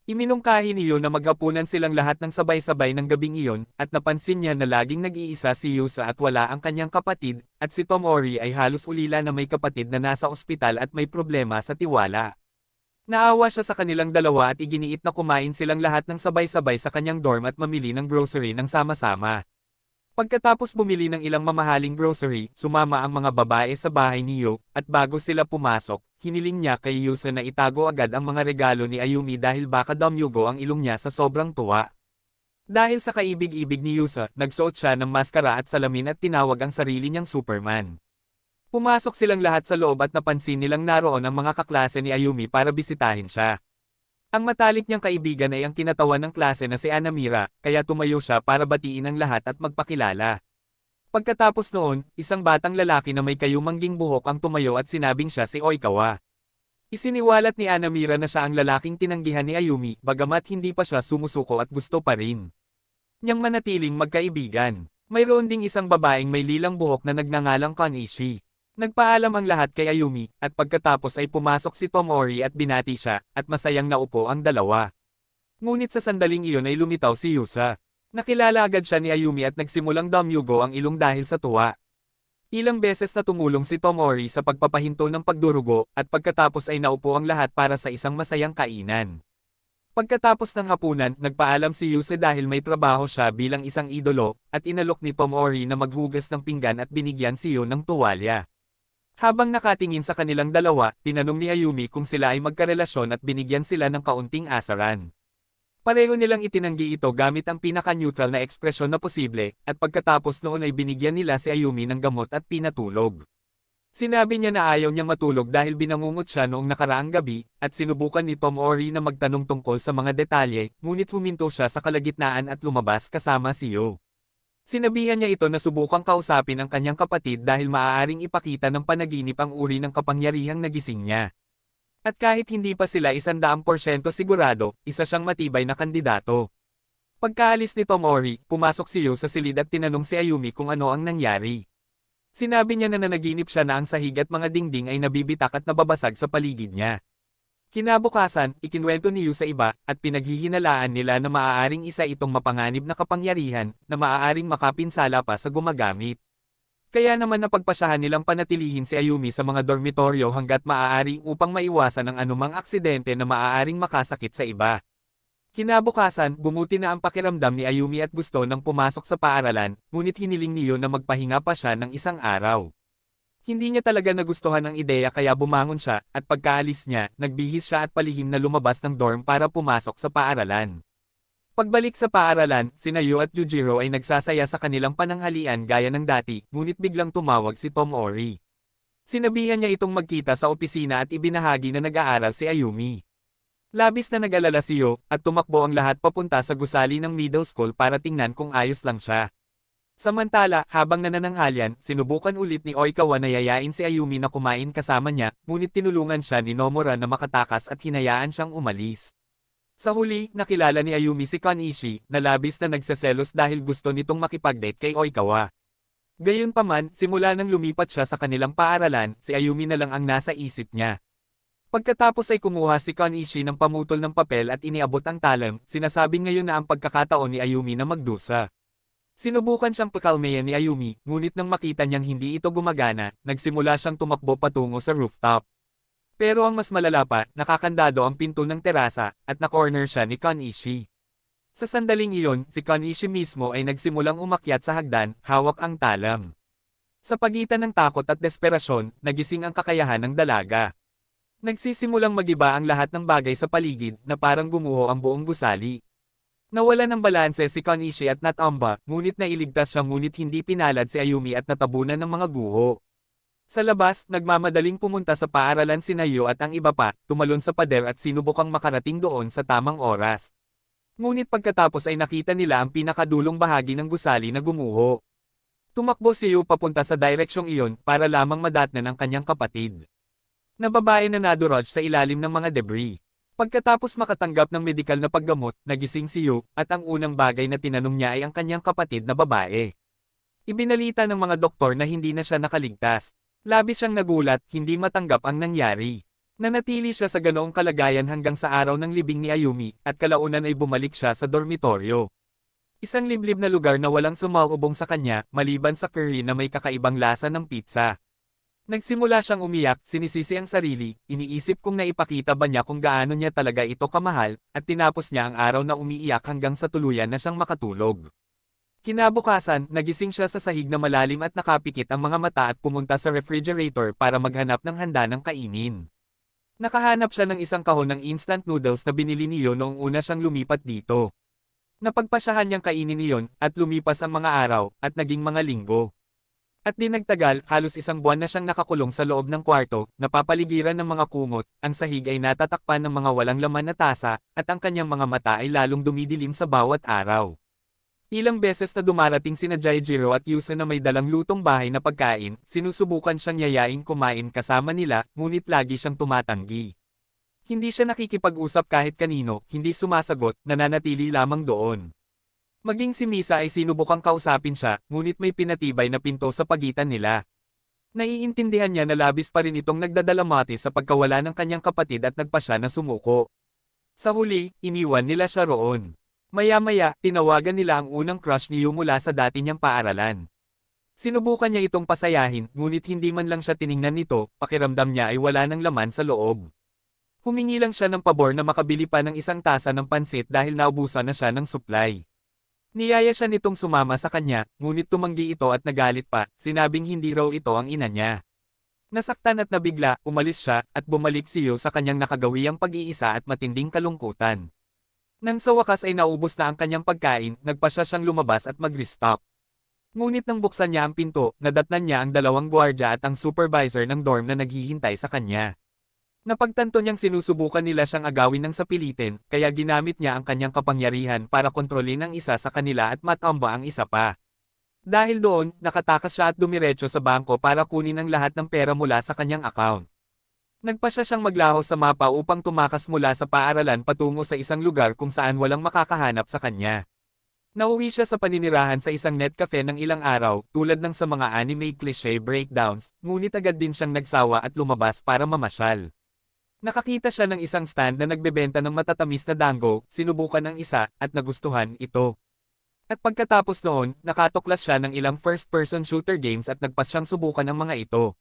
Iminungkahi niyo na maghapunan silang lahat ng sabay-sabay ng gabing iyon, at napansin niya na laging nag-iisa si Yusa at wala ang kanyang kapatid, at si Tomori ay halos ulila na may kapatid na nasa ospital at may problema sa tiwala. Naawa siya sa kanilang dalawa at iginiit na kumain silang lahat ng sabay-sabay sa kanyang dorm at mamili ng grocery ng sama-sama. Pagkatapos bumili ng ilang mamahaling grocery, sumama ang mga babae sa bahay ni Yu, at bago sila pumasok, hiniling niya kay Yusa na itago agad ang mga regalo ni Ayumi dahil baka damyugo ang ilong niya sa sobrang tuwa. Dahil sa kaibig-ibig ni Yusa, nagsuot siya ng maskara at salamin at tinawag ang sarili niyang Superman. Pumasok silang lahat sa loob at napansin nilang naroon ang mga kaklase ni Ayumi para bisitahin siya. Ang matalik niyang kaibigan ay ang kinatawan ng klase na si Anamira, kaya tumayo siya para batiin ang lahat at magpakilala. Pagkatapos noon, isang batang lalaki na may kayumangging buhok ang tumayo at sinabing siya si Oikawa. Isiniwalat ni Anamira na siya ang lalaking tinanggihan ni Ayumi, bagamat hindi pa siya sumusuko at gusto pa rin niyang manatiling magkaibigan. Mayroon ding isang babaeng may lilang buhok na nagngangalang Konishi. Nagpaalam ang lahat kay Ayumi, at pagkatapos ay pumasok si Tomori at binati siya, at masayang naupo ang dalawa. Ngunit sa sandaling iyon ay lumitaw si Yusa. Nakilala agad siya ni Ayumi at nagsimulang damyugo ang ilong dahil sa tuwa. Ilang beses na tumulong si Tomori sa pagpapahinto ng pagdurugo, at pagkatapos ay naupo ang lahat para sa isang masayang kainan. Pagkatapos ng hapunan, nagpaalam si Yusa dahil may trabaho siya bilang isang idolo, at inalok ni Tomori na maghugas ng pinggan at binigyan si Yu ng tuwalya. Habang nakatingin sa kanilang dalawa, tinanong ni Ayumi kung sila ay magkarelasyon at binigyan sila ng kaunting asaran. Pareho nilang itinanggi ito gamit ang pinaka-neutral na ekspresyon na posible, at pagkatapos noon ay binigyan nila si Ayumi ng gamot at pinatulog. Sinabi niya na ayaw niyang matulog dahil binangungot siya noong nakaraang gabi, at sinubukan ni Tomori na magtanong tungkol sa mga detalye, ngunit huminto siya sa kalagitnaan at lumabas kasama si Yu. Sinabihan niya ito na subukang kausapin ang kanyang kapatid dahil maaaring ipakita ng panaginip ang uri ng kapangyarihang nagising niya. At kahit hindi pa sila 100% sigurado, isa siyang matibay na kandidato. Pagkaalis ni Tomori, pumasok si Yu sa silid at tinanong si Ayumi kung ano ang nangyari. Sinabi niya na nanaginip siya na ang sahig at mga dingding ay nabibitak at nababasag sa paligid niya. Kinabukasan, ikinwento ni Yu sa iba, at pinaghihinalaan nila na maaaring isa itong mapanganib na kapangyarihan, na maaaring makapinsala pa sa gumagamit. Kaya naman napagpasyahan nilang panatilihin si Ayumi sa mga dormitoryo hanggat maaari upang maiwasan ang anumang aksidente na maaaring makasakit sa iba. Kinabukasan, bumuti na ang pakiramdam ni Ayumi at gusto nang pumasok sa paaralan, ngunit hiniling niyo na magpahinga pa siya ng isang araw. Hindi niya talaga nagustuhan ang ideya kaya bumangon siya, at pagkaalis niya, nagbihis siya at palihim na lumabas ng dorm para pumasok sa paaralan. Pagbalik sa paaralan, sina Yu at Yujiro ay nagsasaya sa kanilang pananghalian gaya ng dati, ngunit biglang tumawag si Tomori. Sinabihan niya itong magkita sa opisina at ibinahagi na nag-aaral si Ayumi. Labis na nag-alala si Yu, at tumakbo ang lahat papunta sa gusali ng middle school para tingnan kung ayos lang siya. Samantala, habang nanananghalyan, sinubukan ulit ni Oikawa na yayain si Ayumi na kumain kasama niya, ngunit tinulungan siya ni Nomura na makatakas at hinayaan siyang umalis. Sa huli, nakilala ni Ayumi si Kanishi, na labis na nagseselos dahil gusto nitong makipag-date kay Oikawa. Gayunpaman, simula nang lumipat siya sa kanilang paaralan, si Ayumi na lang ang nasa isip niya. Pagkatapos ay kumuha si Kanishi ng pamutol ng papel at iniabot ang talam, sinasabing ngayon na ang pagkakataon ni Ayumi na magdusa. Sinubukan siyang pakalmayan ni Ayumi, ngunit nang makita niyang hindi ito gumagana, nagsimula siyang tumakbo patungo sa rooftop. Pero ang mas malala pa, nakakandado ang pinto ng terasa, at na-corner siya ni Kanishi. Sa sandaling iyon, si Kanishi mismo ay nagsimulang umakyat sa hagdan, hawak ang talam. Sa pagitan ng takot at desperasyon, nagising ang kakayahan ng dalaga. Nagsisimulang magiba ang lahat ng bagay sa paligid, na parang gumuho ang buong gusali. Nawala ng balanse si Kanishi at natamba, ngunit nailigtas siya ngunit hindi pinalad si Ayumi at natabunan ng mga guho. Sa labas, nagmamadaling pumunta sa paaralan sina Yu at ang iba pa, tumalon sa pader at sinubukang makarating doon sa tamang oras. Ngunit pagkatapos ay nakita nila ang pinakadulong bahagi ng gusali na gumuho. Tumakbo si Yu papunta sa direksyong iyon para lamang madatnan ang kanyang kapatid. Nababae na nadurog sa ilalim ng mga debris. Pagkatapos makatanggap ng medikal na paggamot, nagising si Yu, at ang unang bagay na tinanong niya ay ang kanyang kapatid na babae. Ibinalita ng mga doktor na hindi na siya nakaligtas. Labis siyang nagulat, hindi matanggap ang nangyari. Nanatili siya sa ganoong kalagayan hanggang sa araw ng libing ni Ayumi, at kalaunan ay bumalik siya sa dormitoryo. Isang liblib na lugar na walang sumalubong sa kanya, maliban sa curry na may kakaibang lasa ng pizza. Nagsimula siyang umiyak, sinisisi ang sarili, iniisip kung naipakita ba niya kung gaano niya talaga ito kamahal, at tinapos niya ang araw na umiiyak hanggang sa tuluyan na siyang makatulog. Kinabukasan, nagising siya sa sahig na malalim at nakapikit ang mga mata at pumunta sa refrigerator para maghanap ng handa ng kainin. Nakahanap siya ng isang kahon ng instant noodles na binili niyo noong una siyang lumipat dito. Napagpasyahan niyang kainin iyon, at lumipas ang mga araw, at naging mga linggo. At di nagtagal, halos isang buwan na siyang nakakulong sa loob ng kwarto, napapaligiran ng mga kumot, ang sahig ay natatakpan ng mga walang laman na tasa, at ang kanyang mga mata ay lalong dumidilim sa bawat araw. Ilang beses na dumarating sina Jaijiro at Yusa na may dalang lutong bahay na pagkain, sinusubukan siyang yayain kumain kasama nila, ngunit lagi siyang tumatanggi. Hindi siya nakikipag-usap kahit kanino, hindi sumasagot, nananatili lamang doon. Maging si Misa ay sinubukang kausapin siya, ngunit may pinatibay na pinto sa pagitan nila. Naiintindihan niya na labis pa rin itong nagdadalamati sa pagkawala ng kanyang kapatid at nagpasya na sumuko. Sa huli, iniwan nila siya roon. Maya-maya, tinawagan nila ang unang crush ni Yu mula sa dati niyang paaralan. Sinubukan niya itong pasayahin, ngunit hindi man lang siya tiningnan nito, pakiramdam niya ay wala ng laman sa loob. Humingi lang siya ng pabor na makabili pa ng isang tasa ng pansit dahil naubusan na siya ng supply. Niyaya siya nitong sumama sa kanya, ngunit tumanggi ito at nagalit pa, sinabing hindi raw ito ang ina niya. Nasaktan at nabigla, umalis siya, at bumalik si Yu sa kanyang nakagawiyang pag-iisa at matinding kalungkutan. Nang sa wakas ay naubos na ang kanyang pagkain, nagpasya siyang lumabas at mag-restock. Ngunit nang buksan niya ang pinto, nadatnan niya ang dalawang gwardya at ang supervisor ng dorm na naghihintay sa kanya. Napagtanto niyang sinusubukan nila siyang agawin ng sapilitin, kaya ginamit niya ang kanyang kapangyarihan para kontrolin ang isa sa kanila at matamba ang isa pa. Dahil doon, nakatakas siya at dumiretso sa bangko para kunin ang lahat ng pera mula sa kanyang account. Nagpasya siyang maglaho sa mapa upang tumakas mula sa paaralan patungo sa isang lugar kung saan walang makakahanap sa kanya. Nauwi siya sa paninirahan sa isang net cafe ng ilang araw, tulad ng sa mga anime cliché breakdowns, ngunit agad din siyang nagsawa at lumabas para mamasyal. Nakakita siya ng isang stand na nagbebenta ng matatamis na dango, sinubukan ang isa, at nagustuhan ito. At pagkatapos noon, nakatuklas siya ng ilang first-person shooter games at nagpas siyang subukan ang mga ito.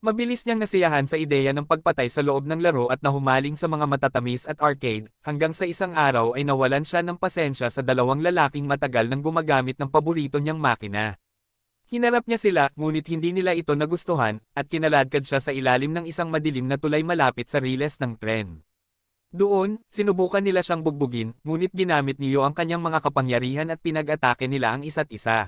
Mabilis niyang nasiyahan sa ideya ng pagpatay sa loob ng laro at nahumaling sa mga matatamis at arcade, hanggang sa isang araw ay nawalan siya ng pasensya sa dalawang lalaking matagal nang gumagamit ng paborito niyang makina. Hinarap niya sila, ngunit hindi nila ito nagustuhan, at kinaladkad siya sa ilalim ng isang madilim na tulay malapit sa riles ng tren. Doon, sinubukan nila siyang bugbugin, ngunit ginamit niyo ang kanyang mga kapangyarihan at pinag-atake nila ang isa't isa.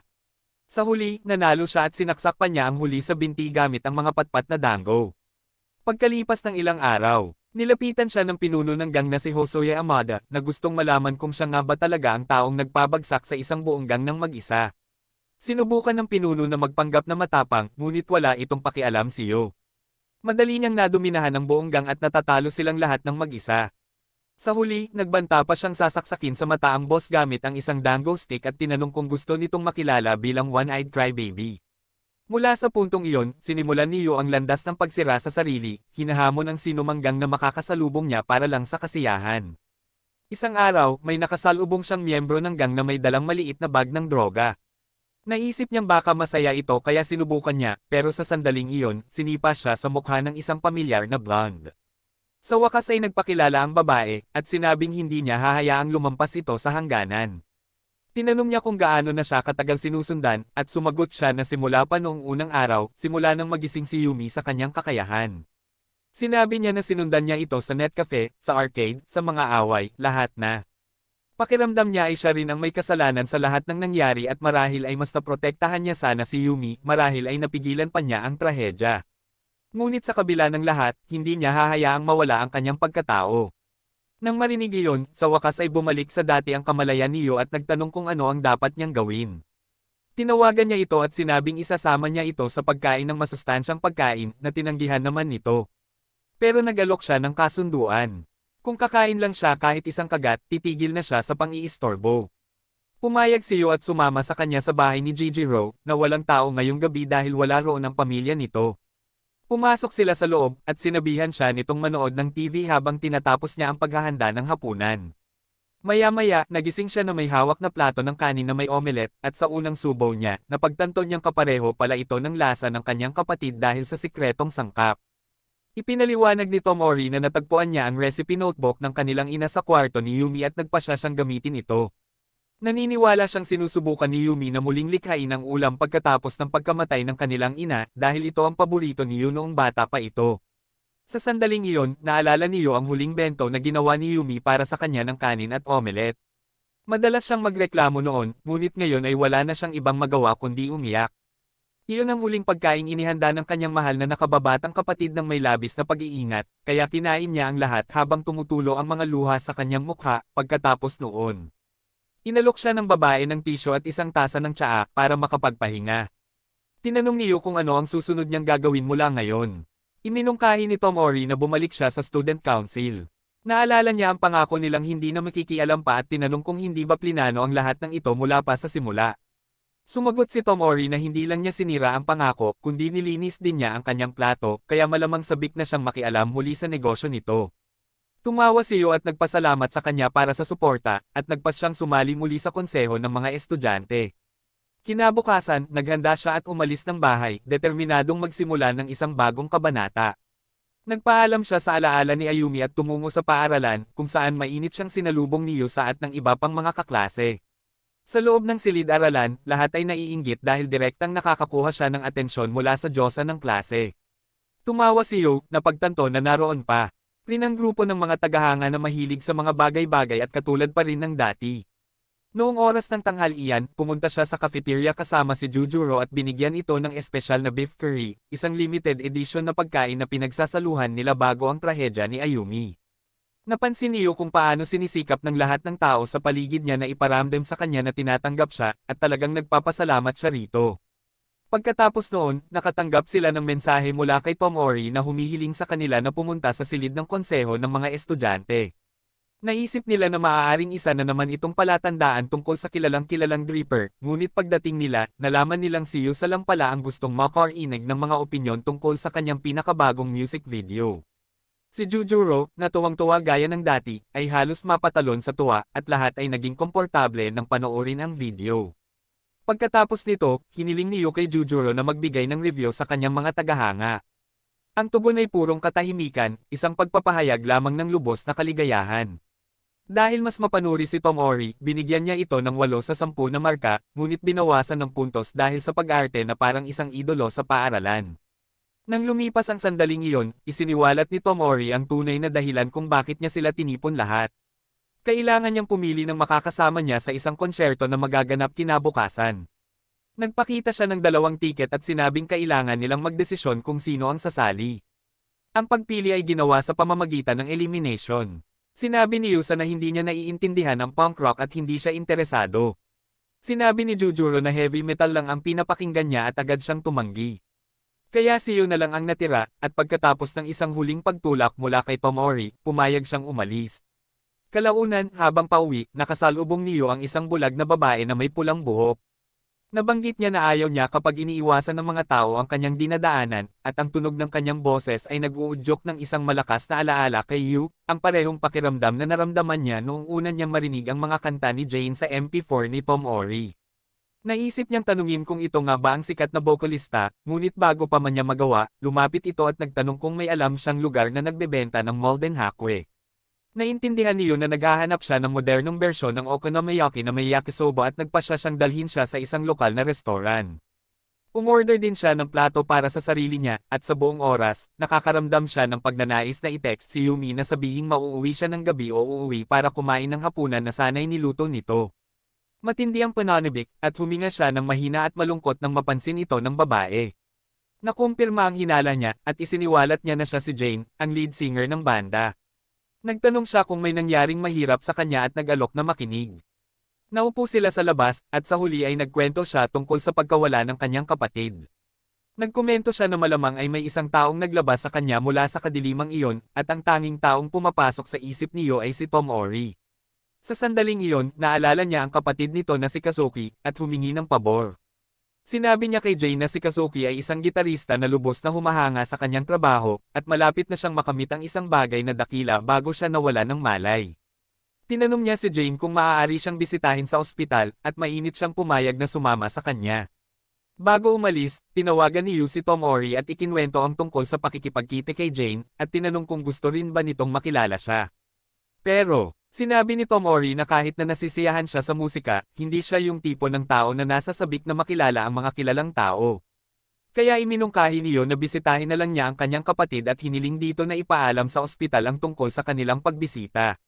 Sa huli, nanalo siya at sinaksak pa niya ang huli sa binti gamit ang mga patpat na dango. Pagkalipas ng ilang araw, nilapitan siya ng pinuno ng gang na si Hosoye Amada, na gustong malaman kung siya nga ba talaga ang taong nagpabagsak sa isang buong gang ng mag-isa. Sinubukan ng pinuno na magpanggap na matapang, ngunit wala itong pakialam si Yo. Madali niyang nadominahan ang buong gang at natatalo silang lahat ng mag-isa. Sa huli, nagbanta pa siyang sasaksakin sa mata ang boss gamit ang isang dango stick at tinanong kung gusto nitong makilala bilang one-eyed crybaby. Mula sa puntong iyon, sinimulan ni Yo ang landas ng pagsira sa sarili, hinahamon ang sinumang gang na makakasalubong niya para lang sa kasiyahan. Isang araw, may nakasalubong siyang miyembro ng gang na may dalang maliit na bag ng droga. Naisip niyang baka masaya ito kaya sinubukan niya, pero sa sandaling iyon, sinipa siya sa mukha ng isang pamilyar na blonde. Sa wakas ay nagpakilala ang babae, at sinabing hindi niya hahayaang lumampas ito sa hangganan. Tinanong niya kung gaano na siya katagal sinusundan, at sumagot siya na simula pa noong unang araw, simula nang magising si Yumi sa kanyang kakayahan. Sinabi niya na sinundan niya ito sa net cafe, sa arcade, sa mga away, lahat na. Pakiramdam niya ay siya rin ang may kasalanan sa lahat ng nangyari at marahil ay mas naprotektahan niya sana si Yumi, marahil ay napigilan pa niya ang trahedya. Ngunit sa kabila ng lahat, hindi niya hahayaang mawala ang kanyang pagkatao. Nang marinig iyon, sa wakas ay bumalik sa dati ang kamalayan ni Yo at nagtanong kung ano ang dapat niyang gawin. Tinawagan niya ito at sinabing isasama niya ito sa pagkain ng masustansyang pagkain na tinanggihan naman nito. Pero nagalok siya ng kasunduan. Kung kakain lang siya kahit isang kagat, titigil na siya sa pang-iistorbo. Pumayag si Yo at sumama sa kanya sa bahay ni Gigi Rowe, na walang tao ngayong gabi dahil wala roon ang pamilya nito. Pumasok sila sa loob, at sinabihan siya nitong manood ng TV habang tinatapos niya ang paghahanda ng hapunan. Maya-maya, nagising siya na may hawak na plato ng kanin na may omelette, at sa unang subaw niya, napagtanto niyang kapareho pala ito ng lasa ng kanyang kapatid dahil sa sikretong sangkap. Ipinaliwanag ni Tomori na natagpuan niya ang recipe notebook ng kanilang ina sa kwarto ni Yumi at nagpasya siyang gamitin ito. Naniniwala siyang sinusubukan ni Yumi na muling likhain ang ulam pagkatapos ng pagkamatay ng kanilang ina dahil ito ang paborito ni Yu noong bata pa ito. Sa sandaling iyon, naalala ni Yu ang huling bento na ginawa ni Yumi para sa kanya ng kanin at omelette. Madalas siyang magreklamo noon, ngunit ngayon ay wala na siyang ibang magawa kundi umiyak. Iyon ang huling pagkaing inihanda ng kanyang mahal na nakababatang kapatid ng may labis na pag-iingat, kaya kinain niya ang lahat habang tumutulo ang mga luha sa kanyang mukha, pagkatapos noon. Inalok siya ng babae ng tisyo at isang tasa ng tsaa para makapagpahinga. Tinanong niyo kung ano ang susunod niyang gagawin mula ngayon. Iminungkahi ni Tomori na bumalik siya sa student council. Naalala niya ang pangako nilang hindi na makikialam pa at tinanong kung hindi ba plinano ang lahat ng ito mula pa sa simula. Sumagot si Tomori na hindi lang niya sinira ang pangako, kundi nilinis din niya ang kanyang plato, kaya malamang sabik na siyang makialam muli sa negosyo nito. Tumawa si Yo at nagpasalamat sa kanya para sa suporta, at nagpas siyang sumali muli sa konseho ng mga estudyante. Kinabukasan, naghanda siya at umalis ng bahay, determinadong magsimula ng isang bagong kabanata. Nagpaalam siya sa alaala ni Ayumi at tumungo sa paaralan, kung saan mainit siyang sinalubong ni Yo at ng iba pang mga kaklase. Sa loob ng silid-aralan, lahat ay naiinggit dahil direktang nakakakuha siya ng atensyon mula sa diyosa ng klase. Tumawa si Yo, napagtanto na naroon pa rin ang grupo ng mga tagahanga na mahilig sa mga bagay-bagay at katulad pa rin ng dati. Noong oras ng tanghalian, pumunta siya sa cafeteria kasama si Jujuro at binigyan ito ng espesyal na beef curry, isang limited edition na pagkain na pinagsasaluhan nila bago ang trahedya ni Ayumi. Napansin niyo kung paano sinisikap ng lahat ng tao sa paligid niya na iparamdam sa kanya na tinatanggap siya, at talagang nagpapasalamat siya rito. Pagkatapos noon, nakatanggap sila ng mensahe mula kay Tomori na humihiling sa kanila na pumunta sa silid ng konseho ng mga estudyante. Naisip nila na maaaring isa na naman itong palatandaan tungkol sa kilalang-kilalang dripper, ngunit pagdating nila, nalaman nilang si Yu lang pala ang gustong makarinig ng mga opinyon tungkol sa kanyang pinakabagong music video. Si Jujuro, na tuwang-tuwa gaya ng dati, ay halos mapatalon sa tuwa at lahat ay naging komportable nang panoorin ang video. Pagkatapos nito, hiniling ni Yu kay Jujuro na magbigay ng review sa kanyang mga tagahanga. Ang tugon ay purong katahimikan, isang pagpapahayag lamang ng lubos na kaligayahan. Dahil mas mapanuri si Tomori, binigyan niya ito ng 8 sa 10 na marka, ngunit binawasan ng puntos dahil sa pag-arte na parang isang idolo sa paaralan. Nang lumipas ang sandaling iyon, isiniwalat ni Tomori ang tunay na dahilan kung bakit niya sila tinipon lahat. Kailangan niyang pumili ng makakasama niya sa isang konsyerto na magaganap kinabukasan. Nagpakita siya ng 2 tiket at sinabing kailangan nilang magdesisyon kung sino ang sasali. Ang pagpili ay ginawa sa pamamagitan ng elimination. Sinabi ni Yusa na hindi niya naiintindihan ang punk rock at hindi siya interesado. Sinabi ni Jujuro na heavy metal lang ang pinapakinggan niya at agad siyang tumanggi. Kaya si Yu na lang ang natira, at pagkatapos ng isang huling pagtulak mula kay Tomori, pumayag siyang umalis. Kalaunan, habang pauwi, nakasalubong ni Yu ang isang bulag na babae na may pulang buhok. Nabanggit niya na ayaw niya kapag iniiwasan ng mga tao ang kanyang dinadaanan, at ang tunog ng kanyang boses ay nag-uudyok ng isang malakas na alaala kay Yu, ang parehong pakiramdam na naramdaman niya noong una niyang marinig ang mga kanta ni Jane sa MP4 ni Tomori. Naisip niyang tanungin kung ito nga ba ang sikat na bokalista, ngunit bago pa man niya magawa, lumapit ito at nagtanong kung may alam siyang lugar na nagbebenta ng Molden Hakwe. Naintindihan niyo na naghahanap siya ng modernong bersyon ng okonomiyaki na may yakisoba at nagpasya siyang dalhin siya sa isang lokal na restoran. Umorder din siya ng plato para sa sarili niya, at sa buong oras, nakakaramdam siya ng pagnanais na i-text si Yumi na sabihing mauuwi siya ng gabi o uuwi para kumain ng hapunan na sana'y niluto nito. Matindi ang pananabik, at huminga siya ng mahina at malungkot nang mapansin ito ng babae. Nakumpirma ang hinala niya, at isiniwalat niya na siya si Jane, ang lead singer ng banda. Nagtanong siya kung may nangyaring mahirap sa kanya at nag-alok na makinig. Naupo sila sa labas, at sa huli ay nagkwento siya tungkol sa pagkawala ng kanyang kapatid. Nagkomento siya na malamang ay may isang taong naglabas sa kanya mula sa kadilimang iyon, at ang tanging taong pumapasok sa isip niyo ay si Tomori. Sa sandaling iyon, naalala niya ang kapatid nito na si Kazuki, at humingi ng pabor. Sinabi niya kay Jane na si Kazuki ay isang gitarista na lubos na humahanga sa kanyang trabaho, at malapit na siyang makamit ang isang bagay na dakila bago siya nawala ng malay. Tinanong niya si Jane kung maaari siyang bisitahin sa ospital, at mainit siyang pumayag na sumama sa kanya. Bago umalis, tinawagan ni Yu si Tomori at ikinwento ang tungkol sa pakikipagkita kay Jane, at tinanong kung gusto rin ba nitong makilala siya. Pero, sinabi ni Tomori na kahit na nasisiyahan siya sa musika, hindi siya yung tipo ng tao na nasa sabik na makilala ang mga kilalang tao. Kaya iminungkahi niyo na bisitahin na lang niya ang kanyang kapatid at hiniling dito na ipaalam sa ospital ang tungkol sa kanilang pagbisita.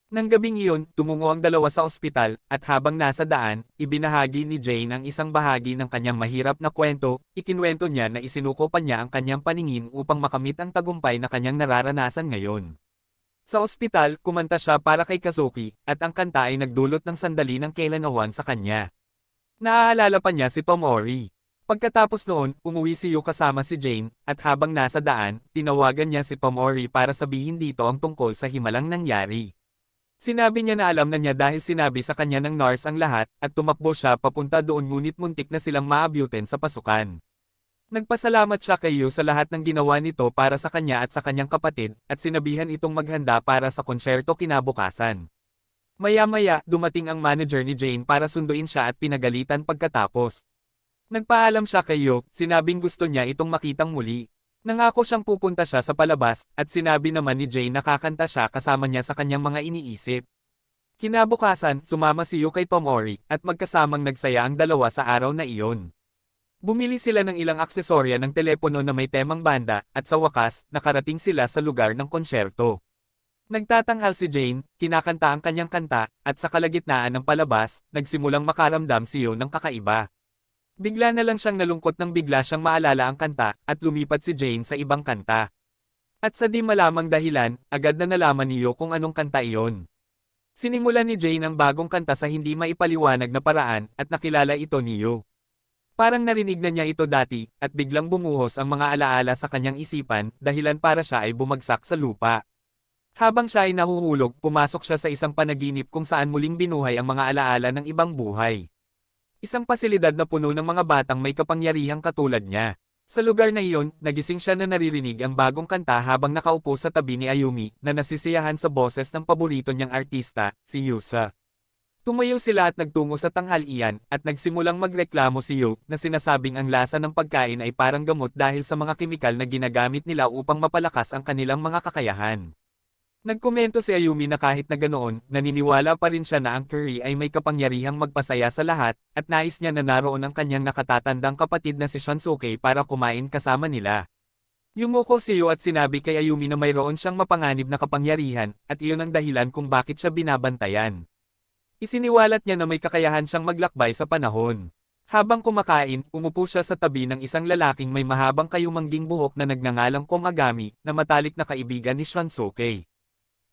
Nang gabing iyon, tumungo ang dalawa sa ospital, at habang nasa daan, ibinahagi ni Jane ang isang bahagi ng kanyang mahirap na kwento, ikinwento niya na isinuko pa niya ang kanyang paningin upang makamit ang tagumpay na kanyang nararanasan ngayon. Sa ospital, kumanta siya para kay Kazuki, at ang kanta ay nagdulot ng sandali ng kailanawan sa kanya. Naaalala pa niya si Tomori. Pagkatapos noon, umuwi si Yu kasama si Jane, at habang nasa daan, tinawagan niya si Tomori para sabihin dito ang tungkol sa himalang nangyari. Sinabi niya na alam na niya dahil sinabi sa kanya ng nurse ang lahat, at tumakbo siya papunta doon ngunit muntik na silang maabutin sa pasukan. Nagpasalamat siya kay Yu sa lahat ng ginawa nito para sa kanya at sa kanyang kapatid, at sinabihan itong maghanda para sa konsyerto kinabukasan. Maya-maya, dumating ang manager ni Jane para sunduin siya at pinagalitan pagkatapos. Nagpaalam siya kay Yu, sinabing gusto niya itong makitang muli. Nangako siyang pupunta siya sa palabas, at sinabi naman ni Jane na kakanta siya kasama niya sa kanyang mga iniisip. Kinabukasan, sumama si Yu kay Tomori, at magkasamang nagsaya ang dalawa sa araw na iyon. Bumili sila ng ilang aksesorya ng telepono na may temang banda, at sa wakas, nakarating sila sa lugar ng konsyerto. Nagtatanghal si Jane, kinakanta ang kanyang kanta, at sa kalagitnaan ng palabas, nagsimulang makaramdam si Yu ng kakaiba. Bigla na lang siyang nalungkot nang bigla siyang maalala ang kanta, at lumipat si Jane sa ibang kanta. At sa di malamang dahilan, agad na nalaman ni Yu kung anong kanta iyon. Sinimulan ni Jane ang bagong kanta sa hindi maipaliwanag na paraan, at nakilala ito ni Yu. Parang narinig na niya ito dati, at biglang bumuhos ang mga alaala sa kanyang isipan, dahilan para siya ay bumagsak sa lupa. Habang siya ay nahuhulog, pumasok siya sa isang panaginip kung saan muling binuhay ang mga alaala ng ibang buhay. Isang pasilidad na puno ng mga batang may kapangyarihang katulad niya. Sa lugar na iyon, nagising siya na naririnig ang bagong kanta habang nakaupo sa tabi ni Ayumi, na nasisiyahan sa boses ng paborito niyang artista, si Yusa. Tumayo sila at nagtungo sa tanghalian, at nagsimulang magreklamo si Yu, na sinasabing ang lasa ng pagkain ay parang gamot dahil sa mga kemikal na ginagamit nila upang mapalakas ang kanilang mga kakayahan. Nagkomento si Ayumi na kahit na ganoon, naniniwala pa rin siya na ang curry ay may kapangyarihang magpasaya sa lahat, at nais niya na naroon ang kanyang nakatatandang kapatid na si Shansuke para kumain kasama nila. Yumuko si Yu at sinabi kay Ayumi na mayroon siyang mapanganib na kapangyarihan, at iyon ang dahilan kung bakit siya binabantayan. Isiniwalat niya na may kakayahan siyang maglakbay sa panahon. Habang kumakain, umupo siya sa tabi ng isang lalaking may mahabang kayumangging buhok na nagngangalang Komagami, na matalik na kaibigan ni Shansuke.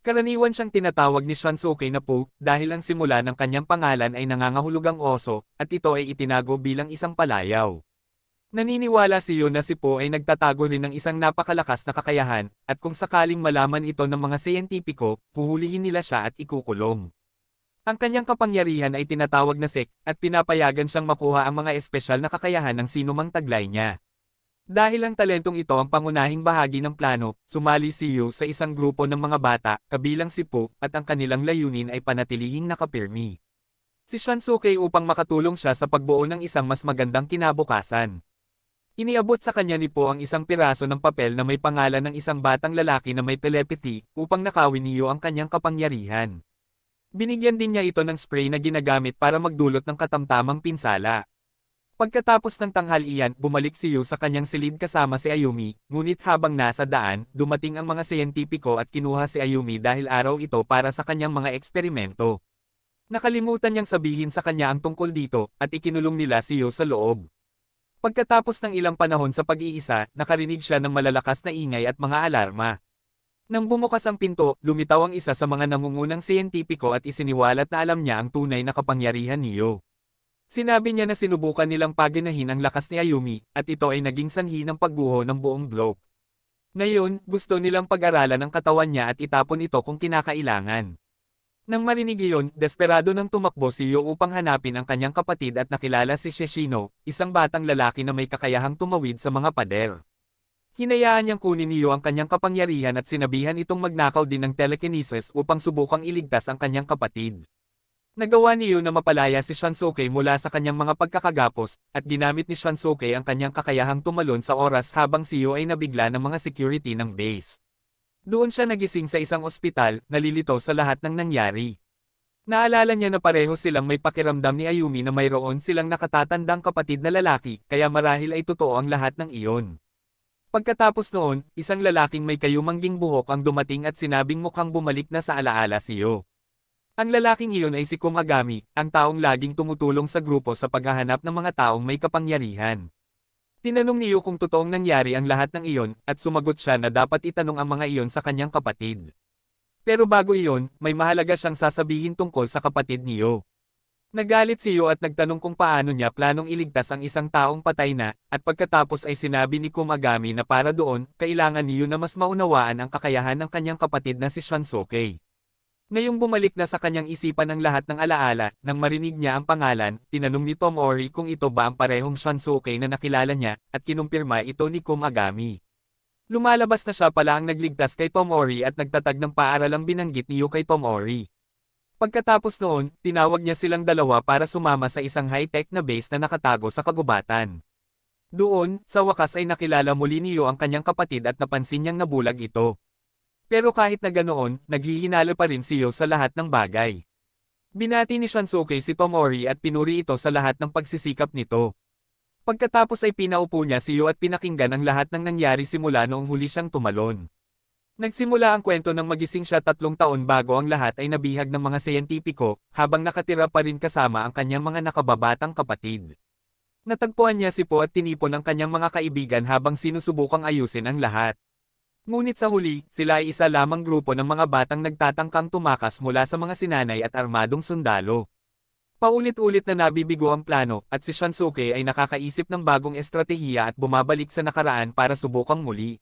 Karaniwan siyang tinatawag ni Shansuke na Po, dahil ang simula ng kanyang pangalan ay nangangahulugang oso, at ito ay itinago bilang isang palayaw. Naniniwala si Yu na si Po ay nagtatago rin ng isang napakalakas na kakayahan, at kung sakaling malaman ito ng mga siyentipiko, puhulihin nila siya at ikukulong. Ang kanyang kapangyarihan ay tinatawag na sek, at pinapayagan siyang makuha ang mga espesyal na kakayahan ng sinumang taglay niya. Dahil ang talentong ito ang pangunahing bahagi ng plano, sumali si Yu sa isang grupo ng mga bata, kabilang si Po, at ang kanilang layunin ay panatilihing nakapirmi. Si Shansuke upang makatulong siya sa pagbuo ng isang mas magandang kinabukasan. Iniabot sa kanya ni Po ang isang piraso ng papel na may pangalan ng isang batang lalaki na may telepathy, upang nakawin ni Yu ang kanyang kapangyarihan. Binigyan din niya ito ng spray na ginagamit para magdulot ng katamtamang pinsala. Pagkatapos ng tanghalian, bumalik si Yu sa kanyang silid kasama si Ayumi, ngunit habang nasa daan, dumating ang mga siyentipiko at kinuha si Ayumi dahil araw ito para sa kanyang mga eksperimento. Nakalimutan niyang sabihin sa kanya ang tungkol dito, at ikinulong nila si Yu sa loob. Pagkatapos ng ilang panahon sa pag-iisa, nakarinig siya ng malalakas na ingay at mga alarma. Nang bumukas ang pinto, lumitaw ang isa sa mga nangungunang siyentipiko at isiniwalat na alam niya ang tunay na kapangyarihan ni Yu. Sinabi niya na sinubukan nilang paganahin ang lakas ni Ayumi, at ito ay naging sanhi ng pagguho ng buong globe. Ngayon, gusto nilang pag-aralan ang katawan niya at itapon ito kung kinakailangan. Nang marinig iyon, desperado nang tumakbo si Yu upang hanapin ang kanyang kapatid at nakilala si Shishino, isang batang lalaki na may kakayahang tumawid sa mga pader. Hinayaan niyang kunin ni Yu ang kanyang kapangyarihan at sinabihan itong magnakaw din ng telekinesis upang subukang iligtas ang kanyang kapatid. Nagawa ni Yu na mapalaya si Shansuke mula sa kanyang mga pagkakagapos, at ginamit ni Shansuke ang kanyang kakayahang tumalon sa oras habang si Yu ay nabigla ng mga security ng base. Doon siya nagising sa isang ospital, nalilito sa lahat ng nangyari. Naalala niya na pareho silang may pakiramdam ni Ayumi na mayroon silang nakatatandang kapatid na lalaki, kaya marahil ay totoo ang lahat ng iyon. Pagkatapos noon, isang lalaking may kayumangging buhok ang dumating at sinabing mukhang bumalik na sa alaala si Yu. Ang lalaking iyon ay si Komagami, ang taong laging tumutulong sa grupo sa paghahanap ng mga taong may kapangyarihan. Tinanong ni Yu kung totoong nangyari ang lahat ng iyon, at sumagot siya na dapat itanong ang mga iyon sa kanyang kapatid. Pero bago iyon, may mahalaga siyang sasabihin tungkol sa kapatid ni Yu. Nagalit si Yu at nagtanong kung paano niya planong iligtas ang isang taong patay na, at pagkatapos ay sinabi ni Komagami na para doon, kailangan ni Yu na mas maunawaan ang kakayahan ng kanyang kapatid na si Shansuke. Ngayong bumalik na sa kanyang isipan ang lahat ng alaala, nang marinig niya ang pangalan, tinanong ni Tomori kung ito ba ang parehong Shansuke na nakilala niya, at kinumpirma ito ni Komagami. Lumalabas na siya pala ang nagligtas kay Tomori at nagtatag ng paaralang binanggit ni Yu kay Tomori. Pagkatapos noon, tinawag niya silang dalawa para sumama sa isang high-tech na base na nakatago sa kagubatan. Doon, sa wakas ay nakilala muli ni Yu ang kanyang kapatid at napansin niyang nabulag ito. Pero kahit na ganoon, naghihinalo pa rin si Yu sa lahat ng bagay. Binati ni Shansuke si Tomori at pinuri ito sa lahat ng pagsisikap nito. Pagkatapos ay pinaupo niya si Yu at pinakinggan ang lahat ng nangyari simula noong huli siyang tumalon. Nagsimula ang kwento ng magising siya 3 taon bago ang lahat ay nabihag ng mga siyentipiko, habang nakatira pa rin kasama ang kanyang mga nakababatang kapatid. Natagpuan niya si Po at tinipon ang kanyang mga kaibigan habang sinusubukang ayusin ang lahat. Ngunit sa huli, sila ay isa lamang grupo ng mga batang nagtatangkang tumakas mula sa mga sinanay at armadong sundalo. Paulit-ulit na nabibigo ang plano, at si Shansuke ay nakakaisip ng bagong estratehiya at bumabalik sa nakaraan para subukang muli.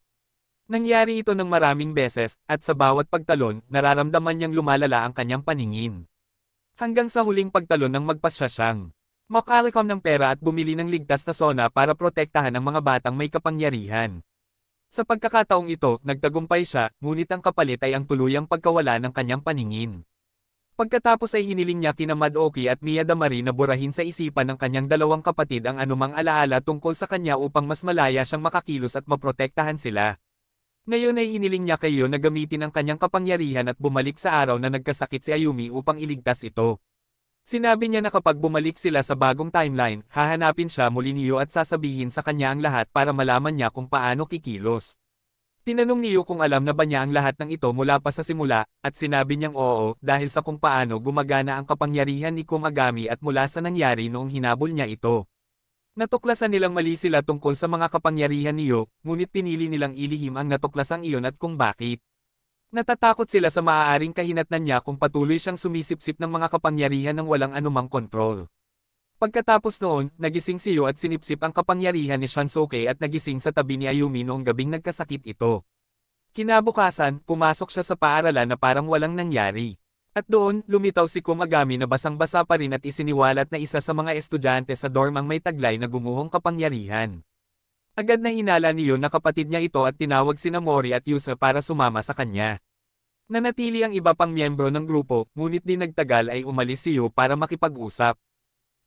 Nangyari ito ng maraming beses, at sa bawat pagtalon, nararamdaman niyang lumalala ang kanyang paningin. Hanggang sa huling pagtalon ng magpasya siyang Makalikom ng pera at bumili ng ligtas na sona para protektahan ang mga batang may kapangyarihan. Sa pagkakataong ito, nagtagumpay siya, ngunit ang kapalit ay ang tuluyang pagkawala ng kanyang paningin. Pagkatapos ay hiniling niya kina Madoki at Mia Damari na burahin sa isipan ng kanyang dalawang kapatid ang anumang alaala tungkol sa kanya upang mas malaya siyang makakilos at maprotektahan sila. Ngayon ay hiniling niya kayo na gamitin ang kanyang kapangyarihan at bumalik sa araw na nagkasakit si Ayumi upang iligtas ito. Sinabi niya na kapag bumalik sila sa bagong timeline, hahanapin siya muli niyo at sasabihin sa kanya ang lahat para malaman niya kung paano kikilos. Tinanong niyo kung alam na ba niya ang lahat ng ito mula pa sa simula, at sinabi niyang oo dahil sa kung paano gumagana ang kapangyarihan ni Kumagami at mula sa nangyari noong hinabol niya ito. Natuklasan nilang mali sila tungkol sa mga kapangyarihan niyo, ngunit pinili nilang ilihim ang natuklasang iyon at kung bakit. Natatakot sila sa maaaring kahinatnan niya kung patuloy siyang sumisipsip ng mga kapangyarihan ng walang anumang kontrol. Pagkatapos noon, nagising si Yo at sinipsip ang kapangyarihan ni Shansuke at nagising sa tabi ni Ayumi noong gabing nagkasakit ito. Kinabukasan, pumasok siya sa paaralan na parang walang nangyari. At doon, lumitaw si Kumagami na basang-basa pa rin at isiniwalat na isa sa mga estudyante sa dorm ang may taglay na gumuhong kapangyarihan. Agad na hinala niyo na kapatid niya ito at tinawag sina Mori at Yusa para sumama sa kanya. Nanatili ang iba pang miyembro ng grupo, ngunit di nagtagal ay umalis si Yo para makipag-usap.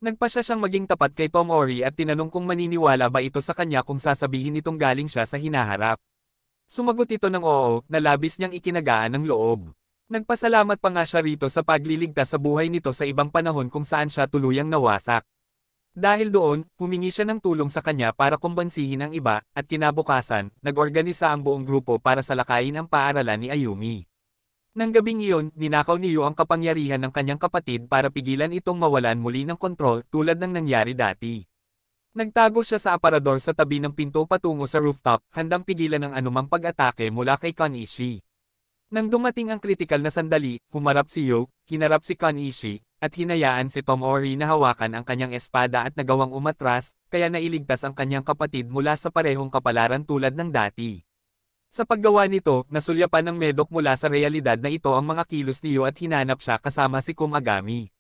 Nagpasya siyang maging tapat kay Tomori at tinanong kung maniniwala ba ito sa kanya kung sasabihin itong galing siya sa hinaharap. Sumagot ito ng oo, na labis niyang ikinagaan ng loob. Nagpasalamat pa nga siya rito sa pagliligtas sa buhay nito sa ibang panahon kung saan siya tuluyang nawasak. Dahil doon, humingi siya ng tulong sa kanya para kumbansihin ang iba, at kinabukasan, nag-organisa ang buong grupo para salakayin ang paaralan ni Ayumi. Nang gabing iyon, ninakaw ni Yo ang kapangyarihan ng kanyang kapatid para pigilan itong mawalan muli ng kontrol tulad ng nangyari dati. Nagtago siya sa aparador sa tabi ng pinto patungo sa rooftop, handang pigilan ang anumang pag-atake mula kay Konishi. Nang dumating ang kritikal na sandali, humarap si Yo, hinarap si Konishi, at hinayaan si Tomori na hawakan ang kanyang espada at nagawang umatras, kaya nailigtas ang kanyang kapatid mula sa parehong kapalaran tulad ng dati. Sa paggawa nito, nasulyapan ng Medok mula sa realidad na ito ang mga kilos niyo at hinanap siya kasama si Kumagami.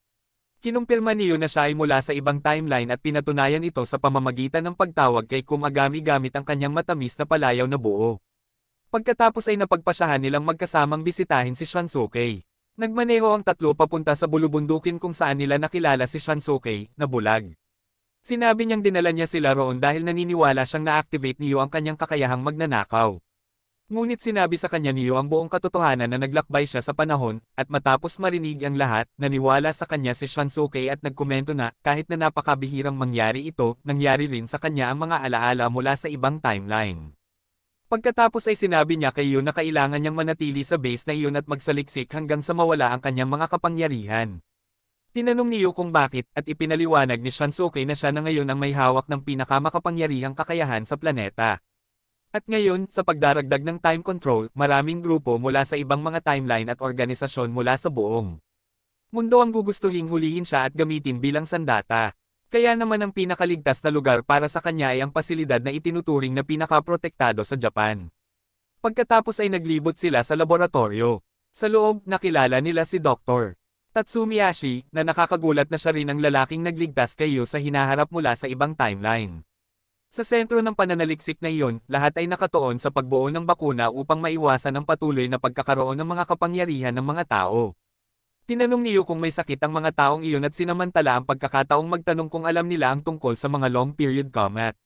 Kinumpirma niyo na siya ay mula sa ibang timeline at pinatunayan ito sa pamamagitan ng pagtawag kay Kumagami gamit ang kanyang matamis na palayaw na buo. Pagkatapos ay napagpasyahan nilang magkasamang bisitahin si Shansuke. Nagmaneho ang tatlo papunta sa bulubundukin kung saan nila nakilala si Shansuke, na bulag. Sinabi niyang dinala niya sila roon dahil naniniwala siyang na-activate niyo ang kanyang kakayahang magnanakaw. Ngunit sinabi sa kanya niyo ang buong katotohanan na naglakbay siya sa panahon, at matapos marinig ang lahat, naniwala sa kanya si Shansuke at nagkomento na, kahit na napakabihirang mangyari ito, nangyari rin sa kanya ang mga alaala mula sa ibang timeline. Pagkatapos ay sinabi niya kay Yo na kailangan niyang manatili sa base na iyon at magsaliksik hanggang sa mawala ang kanyang mga kapangyarihan. Tinanong ni Yo kung bakit, at ipinaliwanag ni Shansuke na siya na ngayon ang may hawak ng pinakamakapangyarihang kakayahan sa planeta. At ngayon, sa pagdaragdag ng time control, maraming grupo mula sa ibang mga timeline at organisasyon mula sa buong mundo ang gugustuhing hulihin siya at gamitin bilang sandata. Kaya naman ang pinakaligtas na lugar para sa kanya ay ang pasilidad na itinuturing na pinakaprotektado sa Japan. Pagkatapos ay naglibot sila sa laboratorio. Sa loob, nakilala nila si Dr. Tatsumi Ashi, na nakakagulat na siya rin ang lalaking nagligtas kay Yo sa hinaharap mula sa ibang timeline. Sa sentro ng pananaliksik na iyon, lahat ay nakatuon sa pagbuo ng bakuna upang maiwasan ang patuloy na pagkakaroon ng mga kapangyarihan ng mga tao. Tinanong niyo kung may sakit ang mga taong iyon at sinamantala ang pagkakataong magtanong kung alam nila ang tungkol sa mga long period comet.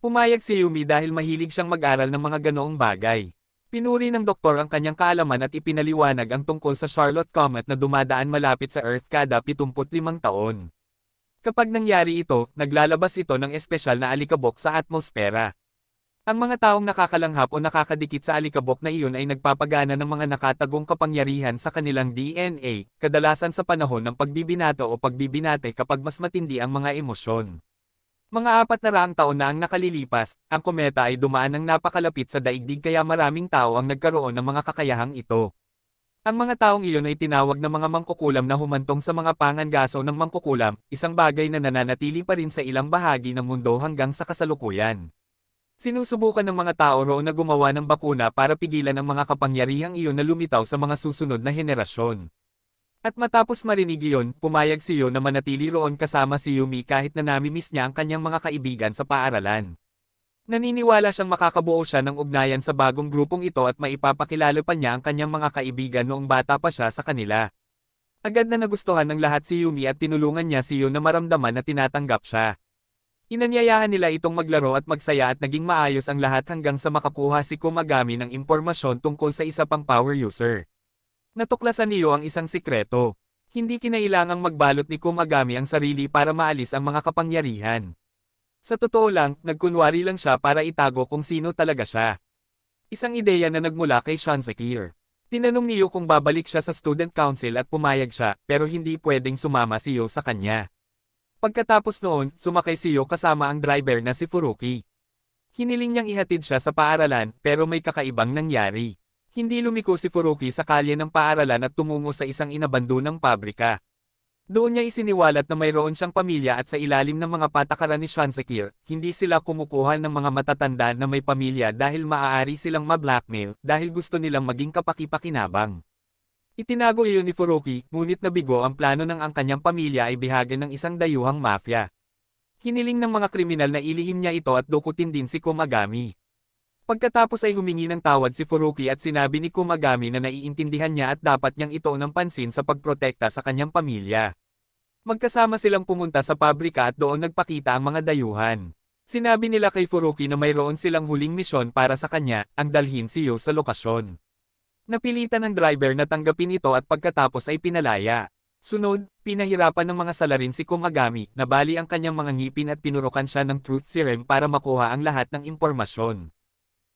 Pumayag si Yumi dahil mahilig siyang mag-aral ng mga ganoong bagay. Pinuri ng doktor ang kanyang kaalaman at ipinaliwanag ang tungkol sa Charlotte Comet na dumadaan malapit sa Earth kada 75 taon. Kapag nangyari ito, naglalabas ito ng espesyal na alikabok sa atmosfera. Ang mga taong nakakalanghap o nakakadikit sa alikabok na iyon ay nagpapagana ng mga nakatagong kapangyarihan sa kanilang DNA, kadalasan sa panahon ng pagbibinato o pagbibinate kapag mas matindi ang mga emosyon. Mga 400 taon na ang nakalilipas, ang kometa ay dumaan ng napakalapit sa daigdig kaya maraming tao ang nagkaroon ng mga kakayahang ito. Ang mga taong iyon ay tinawag na mga mangkukulam na humantong sa mga pangangaso ng mangkukulam, isang bagay na nananatili pa rin sa ilang bahagi ng mundo hanggang sa kasalukuyan. Sinusubukan ng mga tao roon na gumawa ng bakuna para pigilan ang mga kapangyarihang iyon na lumitaw sa mga susunod na henerasyon. At matapos marinig iyon, pumayag si Yo na manatili roon kasama si Yumi kahit na namimiss niya ang kanyang mga kaibigan sa paaralan. Naniniwala siyang makakabuo siya ng ugnayan sa bagong grupong ito at maipapakilala pa niya ang kanyang mga kaibigan noong bata pa siya sa kanila. Agad na nagustuhan ng lahat si Yumi at tinulungan niya si Yo na maramdaman na tinatanggap siya. Inanyayahan nila itong maglaro at magsaya at naging maayos ang lahat hanggang sa makakuha si Kumagami ng impormasyon tungkol sa isa pang power user. Natuklasan niyo ang isang sikreto. Hindi kinailangang magbalot ni Kumagami ang sarili para maalis ang mga kapangyarihan. Sa totoo lang, nagkunwari lang siya para itago kung sino talaga siya. Isang ideya na nagmula kay Shansekir. Tinanong niyo kung babalik siya sa student council at pumayag siya, pero hindi pwedeng sumama si Yo sa kanya. Pagkatapos noon, sumakay si Yo kasama ang driver na si Furuki. Hiniling niyang ihatid siya sa paaralan, pero may kakaibang nangyari. Hindi lumiko si Furuki sa kalye ng paaralan at tumungo sa isang inabandonang pabrika. Doon niya isiniwalat na mayroon siyang pamilya at sa ilalim ng mga patakaran ni Shansekir, hindi sila kumukuha ng mga matatanda na may pamilya dahil maaari silang ma-blackmail dahil gusto nilang maging kapaki-pakinabang. Itinago iyon ni Furuki, ngunit nabigo ang plano ng ang kanyang pamilya ay bahagi ng isang dayuhang mafia. Hiniling ng mga kriminal na ilihim niya ito at dukutin din si Kumagami. Pagkatapos ay humingi ng tawad si Furuki at sinabi ni Kumagami na naiintindihan niya at dapat niyang ito ng pansin sa pagprotekta sa kanyang pamilya. Magkasama silang pumunta sa pabrika at doon nagpakita ang mga dayuhan. Sinabi nila kay Furuki na mayroon silang huling misyon para sa kanya, ang dalhin si Yo sa lokasyon. Napilitan ng driver na tanggapin ito at pagkatapos ay pinalaya. Sunod, pinahirapan ng mga salarin si Kumagami, nabali ang kanyang mga ngipin at tinurukan siya ng truth serum para makuha ang lahat ng impormasyon.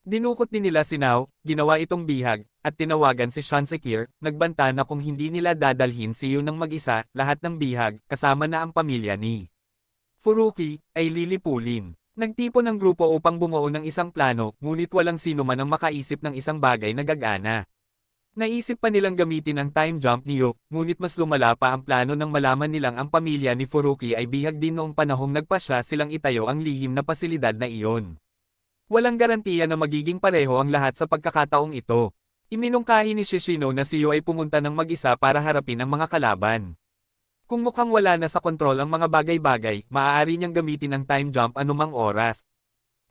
Dinukot din nila si Nao, ginawa itong bihag, at tinawagan si Shansekir, nagbanta na kung hindi nila dadalhin si Yo ng mag-isa, lahat ng bihag, kasama na ang pamilya ni Furuki, ay lilipulin. Nagtipon ng grupo upang bumuo ng isang plano, ngunit walang sino man ang makaisip ng isang bagay na gagana. Naisip pa nilang gamitin ang time jump ni Yo, ngunit mas lumala pa ang plano nang malaman nilang ang pamilya ni Furuki ay bihag din noong panahong nagpasya silang itayo ang lihim na pasilidad na iyon. Walang garantiya na magiging pareho ang lahat sa pagkakataong ito. Iminungkahi ni Shishino na si Yo ay pumunta ng mag-isa para harapin ang mga kalaban. Kung mukhang wala na sa kontrol ang mga bagay-bagay, maaari niyang gamitin ang time jump anumang oras.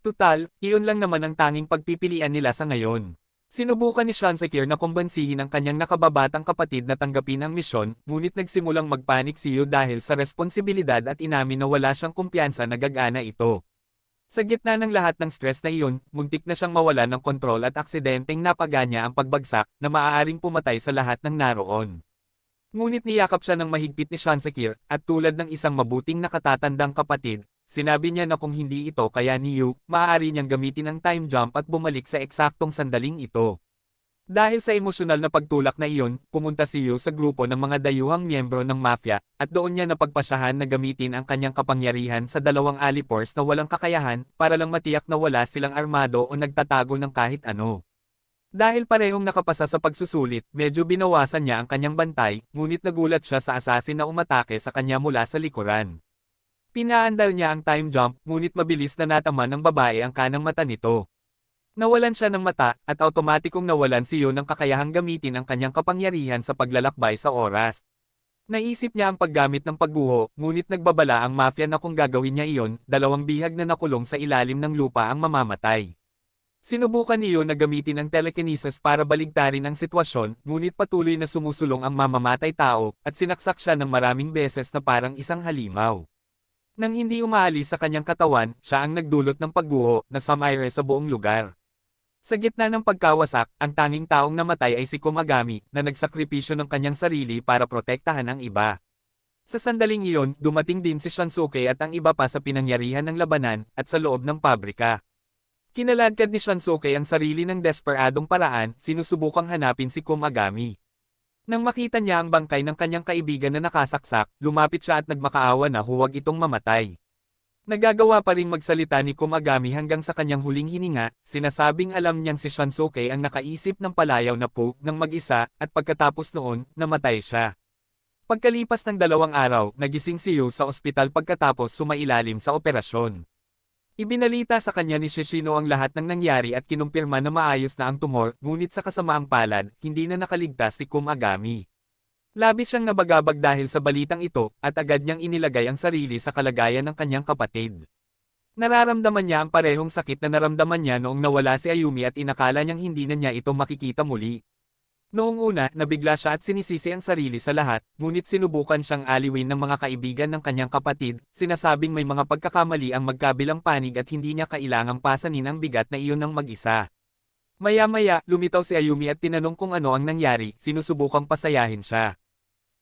Tutal, iyon lang naman ang tanging pagpipilian nila sa ngayon. Sinubukan ni Shansekir na kumbansihin ang kanyang nakababatang kapatid na tanggapin ang misyon, ngunit nagsimulang magpanik si Yo dahil sa responsibilidad at inamin na wala siyang kumpiyansa na gagana ito. Sa gitna ng lahat ng stress na iyon, muntik na siyang mawalan ng kontrol at aksidenteng napaganya ang pagbagsak na maaaring pumatay sa lahat ng naroon. Ngunit niyakap siya ng mahigpit ni Shansekir, at tulad ng isang mabuting nakatatandang kapatid, sinabi niya na kung hindi ito kaya ni Yo, maaari niyang gamitin ang time jump at bumalik sa eksaktong sandaling ito. Dahil sa emosyonal na pagtulak na iyon, pumunta si Yo sa grupo ng mga dayuhang miyembro ng mafia, at doon niya napagpasyahan na gamitin ang kanyang kapangyarihan sa dalawang alipors na walang kakayahan, para lang matiyak na wala silang armado o nagtatago ng kahit ano. Dahil parehong nakapasa sa pagsusulit, medyo binawasan niya ang kanyang bantay, ngunit nagulat siya sa asasin na umatake sa kanya mula sa likuran. Pinaandar niya ang time jump, ngunit mabilis na natama ng babae ang kanang mata nito. Nawalan siya ng mata, at automatikong nawalan si Yo ng kakayahang gamitin ang kanyang kapangyarihan sa paglalakbay sa oras. Naisip niya ang paggamit ng pagguho, ngunit nagbabala ang mafia na kung gagawin niya iyon, dalawang bihag na nakulong sa ilalim ng lupa ang mamamatay. Sinubukan ni Yo na gamitin ang telekinesis para baligtarin ang sitwasyon, ngunit patuloy na sumusulong ang mamamatay tao, at sinaksak siya ng maraming beses na parang isang halimaw. Nang hindi umaalis sa kanyang katawan, siya ang nagdulot ng pagguho na sumaire sa buong lugar. Sa gitna ng pagkawasak, ang tanging taong namatay ay si Kumagami, na nagsakripisyo ng kanyang sarili para protektahan ang iba. Sa sandaling iyon, dumating din si Shansuke at ang iba pa sa pinangyarihan ng labanan, at sa loob ng pabrika. Kinaladkad ni Shansuke ang sarili ng desperadong paraan, sinusubukang hanapin si Kumagami. Nang makita niya ang bangkay ng kanyang kaibigan na nakasaksak, lumapit siya at nagmakaawa na huwag itong mamatay. Nagagawa pa ring magsalita ni Kumagami hanggang sa kanyang huling hininga, sinasabing alam niyang si Shansuke ang nakaisip ng palayaw na po ng mag-isa, at pagkatapos noon, namatay siya. Pagkalipas ng 2 araw, nagising si Yo sa ospital pagkatapos sumailalim sa operasyon. Ibinalita sa kanya ni Shishino ang lahat ng nangyari at kinumpirma na maayos na ang tumor, ngunit sa kasamaang palad, hindi na nakaligtas si Kumagami. Labis siyang nabagabag dahil sa balitang ito, at agad niyang inilagay ang sarili sa kalagayan ng kanyang kapatid. Nararamdaman niya ang parehong sakit na naramdaman niya noong nawala si Ayumi at inakala niyang hindi na niya ito makikita muli. Noong una, nabigla siya at sinisisi ang sarili sa lahat, ngunit sinubukan siyang aliwin ng mga kaibigan ng kanyang kapatid, sinasabing may mga pagkakamali ang magkabilang panig at hindi niya kailangang pasanin ang bigat na iyon ng mag-isa. Maya-maya, lumitaw si Ayumi at tinanong kung ano ang nangyari, sinusubukang pasayahin siya.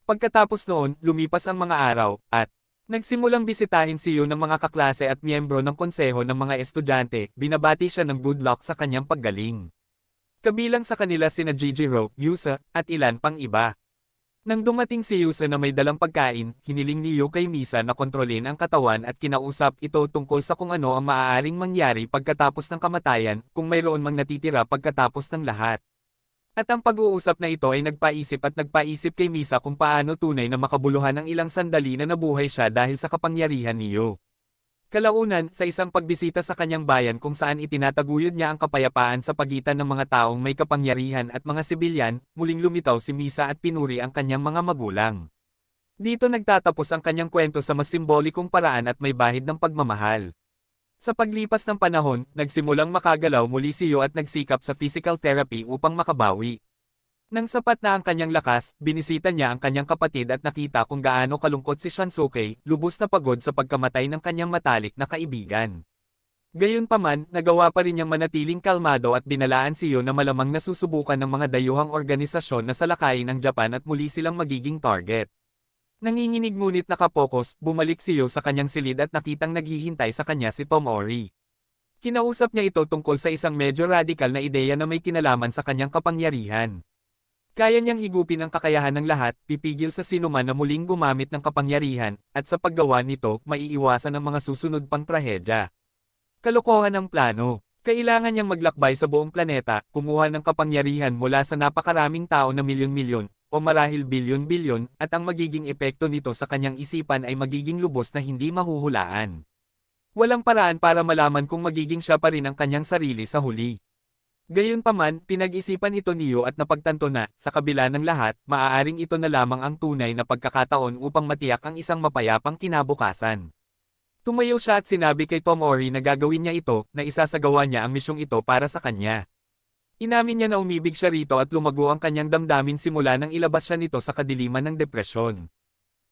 Pagkatapos noon, lumipas ang mga araw, at nagsimulang bisitahin si Yu ng mga kaklase at miyembro ng konseho ng mga estudyante, binabati siya ng good luck sa kanyang paggaling. Kabilang sa kanila sina Jijiro, Yusa, at ilan pang iba. Nang dumating si Yusa na may dalang pagkain, hiniling ni Yu kay Misa na kontrolin ang katawan at kinausap ito tungkol sa kung ano ang maaaring mangyari pagkatapos ng kamatayan, kung mayroon mang natitira pagkatapos ng lahat. At ang pag-uusap na ito ay nagpaisip kay Misa kung paano tunay na makabuluhan ang ilang sandali na nabuhay siya dahil sa kapangyarihan ni Yu. Kalaunan, sa isang pagbisita sa kanyang bayan kung saan itinataguyod niya ang kapayapaan sa pagitan ng mga taong may kapangyarihan at mga sibilyan, muling lumitaw si Misa at pinuri ang kanyang mga magulang. Dito nagtatapos ang kanyang kwento sa mas simbolikong paraan at may bahid ng pagmamahal. Sa paglipas ng panahon, nagsimulang makagalaw muli si Yu at nagsikap sa physical therapy upang makabawi. Nang sapat na ang kanyang lakas, binisita niya ang kanyang kapatid at nakita kung gaano kalungkot si Shansuke, lubos na pagod sa pagkamatay ng kanyang matalik na kaibigan. Gayunpaman, nagawa pa rin niyang manatiling kalmado at dinalaan si Yu na malamang nasusubukan ng mga dayuhang organisasyon na salakayin ang Japan at muli silang magiging target. Nanginginig ngunit nakapokus, bumalik si Yu sa kanyang silid at nakitang naghihintay sa kanya si Tomori. Kinausap niya ito tungkol sa isang medyo radical na ideya na may kinalaman sa kanyang kapangyarihan. Kaya niyang higupin ang kakayahan ng lahat, pipigil sa sinuman na muling gumamit ng kapangyarihan, at sa paggawa nito, maiiwasan ang mga susunod pang trahedya. Kalokohan ng plano. Kailangan niyang maglakbay sa buong planeta, kumuha ng kapangyarihan mula sa napakaraming tao na milyon-milyon, o marahil bilyon-bilyon, at ang magiging epekto nito sa kanyang isipan ay magiging lubos na hindi mahuhulaan. Walang paraan para malaman kung magiging siya pa rin ang kanyang sarili sa huli. Gayunpaman, pinag-isipan ito ni Yu at napagtanto na, sa kabila ng lahat, maaaring ito na lamang ang tunay na pagkakataon upang matiyak ang isang mapayapang kinabukasan. Tumayo siya at sinabi kay Tomori na gagawin niya ito, na isasagawa niya ang misyong ito para sa kanya. Inamin niya na umibig siya rito at lumago ang kanyang damdamin simula nang ilabas siya nito sa kadiliman ng depresyon.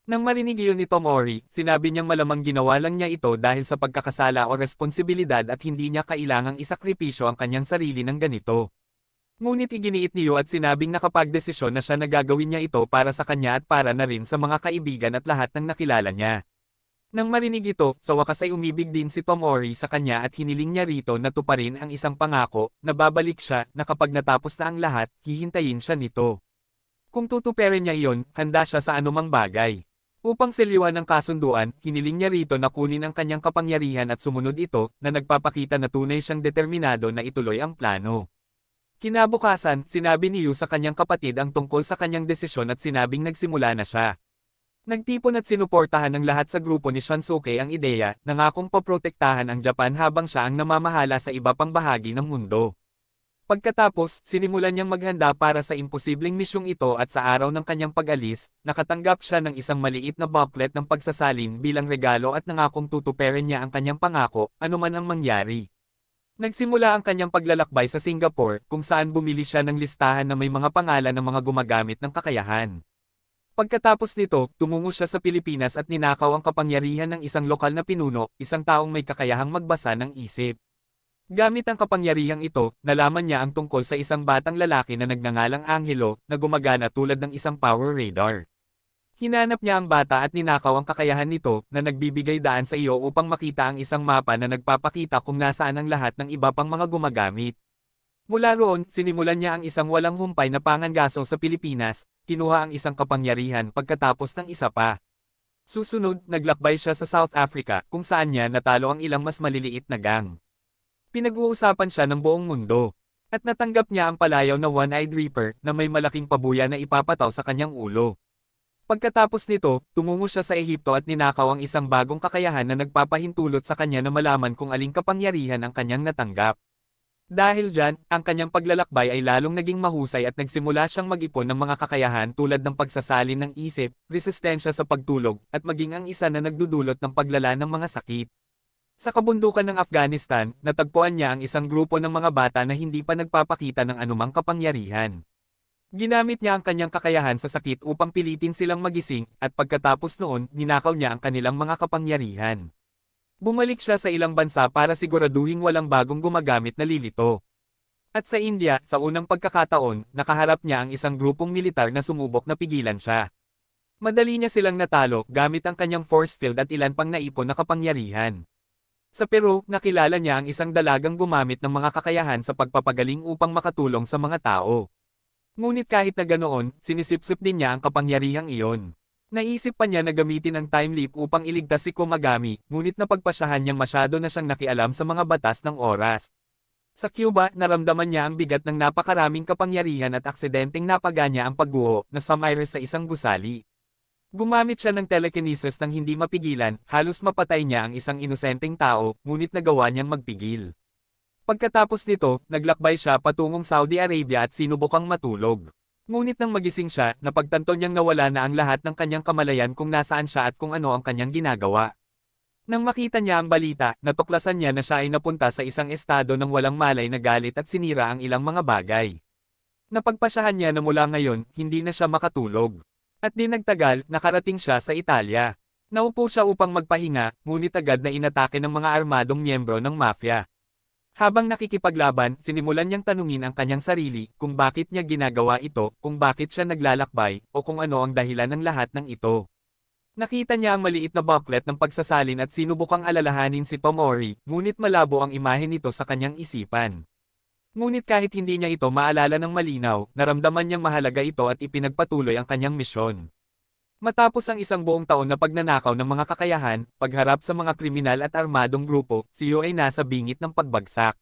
Nang marinig iyon ni Tomori, sinabi niyang malamang ginawa lang niya ito dahil sa pagkakasala o responsibilidad at hindi niya kailangang isakripisyo ang kanyang sarili ng ganito. Ngunit iginiit ni Yu at sinabing nakapagdesisyon na siya na gagawin niya ito para sa kanya at para na rin sa mga kaibigan at lahat ng nakilala niya. Nang marinig ito, sa wakas ay umibig din si Tomori sa kanya at hiniling niya rito na tuparin ang isang pangako, na babalik siya, na kapag natapos na ang lahat, hihintayin siya nito. Kung tutuperin niya iyon, handa siya sa anumang bagay. Upang seliwan ng kasunduan, hiniling niya rito na kunin ang kanyang kapangyarihan at sumunod ito, na nagpapakita na tunay siyang determinado na ituloy ang plano. Kinabukasan, sinabi ni Yu sa kanyang kapatid ang tungkol sa kanyang desisyon at sinabing nagsimula na siya. Nagtipon at sinuportahan ng lahat sa grupo ni Shansuke ang ideya, nangakong paprotektahan ang Japan habang siya ang namamahala sa iba pang bahagi ng mundo. Pagkatapos, sinimulan niyang maghanda para sa imposibleng misyong ito at sa araw ng kanyang pag-alis, nakatanggap siya ng isang maliit na booklet ng pagsasalin bilang regalo at nangakong tutuperin niya ang kanyang pangako, anuman ang mangyari. Nagsimula ang kanyang paglalakbay sa Singapore, kung saan bumili siya ng listahan na may mga pangalan ng mga gumagamit ng kakayahan. Pagkatapos nito, tumungo siya sa Pilipinas at ninakaw ang kapangyarihan ng isang lokal na pinuno, isang taong may kakayahang magbasa ng isip. Gamit ang kapangyarihang ito, nalaman niya ang tungkol sa isang batang lalaki na nagngangalang Angelo, na gumagana tulad ng isang power radar. Hinanap niya ang bata at ninakaw ang kakayahan nito, na nagbibigay daan sa iyo upang makita ang isang mapa na nagpapakita kung nasaan ang lahat ng iba pang mga gumagamit. Mula roon, sinimulan niya ang isang walang humpay na pangangaso sa Pilipinas, kinuha ang isang kapangyarihan pagkatapos ng isa pa. Susunod, naglakbay siya sa South Africa, kung saan niya natalo ang ilang mas maliliit na gang. Pinag-uusapan siya ng buong mundo. At natanggap niya ang palayaw na One-Eyed Reaper, na may malaking pabuya na ipapataw sa kanyang ulo. Pagkatapos nito, tumungo siya sa Ehipto at ninakaw ang isang bagong kakayahan na nagpapahintulot sa kanya na malaman kung aling kapangyarihan ang kanyang natanggap. Dahil dyan, ang kanyang paglalakbay ay lalong naging mahusay at nagsimula siyang mag-ipon ng mga kakayahan tulad ng pagsasalin ng isip, resistensya sa pagtulog, at maging ang isa na nagdudulot ng paglala ng mga sakit. Sa kabundukan ng Afghanistan, natagpuan niya ang isang grupo ng mga bata na hindi pa nagpapakita ng anumang kapangyarihan. Ginamit niya ang kanyang kakayahan sa sakit upang pilitin silang magising, at pagkatapos noon, ninakaw niya ang kanilang mga kapangyarihan. Bumalik siya sa ilang bansa para siguraduhing walang bagong gumagamit na lilito. At sa India, sa unang pagkakataon, nakaharap niya ang isang grupong militar na sumubok na pigilan siya. Madali niya silang natalo gamit ang kanyang force field at ilan pang naipon na kapangyarihan. Sa Peru, nakilala niya ang isang dalagang gumamit ng mga kakayahan sa pagpapagaling upang makatulong sa mga tao. Ngunit kahit na ganoon, sinisipsip din niya ang kapangyarihang iyon. Naisip pa niya na gamitin ang time leap upang iligtas si Komagami, ngunit napagpasyahan niyang masyado na siyang nakialam sa mga batas ng oras. Sa Cuba, naramdaman niya ang bigat ng napakaraming kapangyarihan at aksidenteng napaga niya ang pagguho na sumiris sa isang gusali. Gumamit siya ng telekinesis nang hindi mapigilan, halos mapatay niya ang isang inosenteng tao, ngunit nagawa niyang magpigil. Pagkatapos nito, naglakbay siya patungong Saudi Arabia at sinubukang matulog. Ngunit nang magising siya, napagtanto niyang nawala na ang lahat ng kanyang kamalayan kung nasaan siya at kung ano ang kanyang ginagawa. Nang makita niya ang balita, natuklasan niya na siya ay napunta sa isang estado ng walang malay na galit at sinira ang ilang mga bagay. Napagpasyahan niya na mula ngayon, hindi na siya makatulog. At di nagtagal, nakarating siya sa Italia. Naupo siya upang magpahinga, ngunit agad na inatake ng mga armadong miyembro ng mafia. Habang nakikipaglaban, sinimulan niyang tanungin ang kanyang sarili kung bakit niya ginagawa ito, kung bakit siya naglalakbay, o kung ano ang dahilan ng lahat ng ito. Nakita niya ang maliit na booklet ng pagsasalin at sinubukang alalahanin si Tomori, ngunit malabo ang imahe nito sa kanyang isipan. Ngunit kahit hindi niya ito maalala ng malinaw, naramdaman niyang mahalaga ito at ipinagpatuloy ang kanyang misyon. Matapos ang isang buong taon na pagnanakaw ng mga kakayahan, pagharap sa mga kriminal at armadong grupo, si Yo ay nasa bingit ng pagbagsak.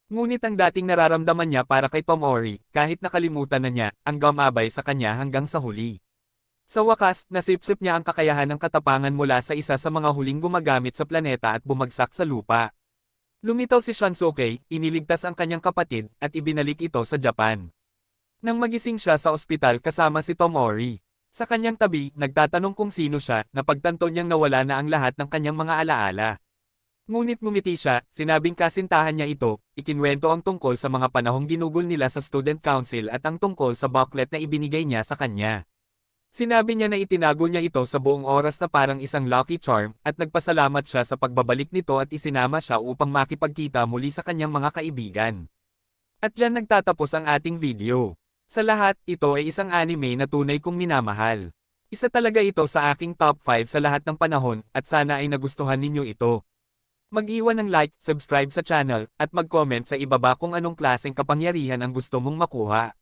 Ngunit ang dating nararamdaman niya para kay Tomori, kahit nakalimutan na niya, ang gumabay sa kanya hanggang sa huli. Sa wakas, nasipsip niya ang kakayahan ng katapangan mula sa isa sa mga huling gumagamit sa planeta at bumagsak sa lupa. Lumitaw si Shansuke, iniligtas ang kanyang kapatid, at ibinalik ito sa Japan. Nang magising siya sa ospital kasama si Tomori. Sa kanyang tabi, nagtatanong kung sino siya, napagtanto niyang nawala na ang lahat ng kanyang mga alaala. Ngunit ngumiti siya, sinabing kasintahan niya ito, ikinwento ang tungkol sa mga panahong ginugol nila sa student council at ang tungkol sa booklet na ibinigay niya sa kanya. Sinabi niya na itinago niya ito sa buong oras na parang isang lucky charm, at nagpasalamat siya sa pagbabalik nito at isinama siya upang makipagkita muli sa kanyang mga kaibigan. At diyan nagtatapos ang ating video. Sa lahat, ito ay isang anime na tunay kong minamahal. Isa talaga ito sa aking top 5 sa lahat ng panahon, at sana ay nagustuhan ninyo ito. Mag-iwan ng like, subscribe sa channel, at mag-comment sa ibaba kung anong klaseng kapangyarihan ang gusto mong makuha.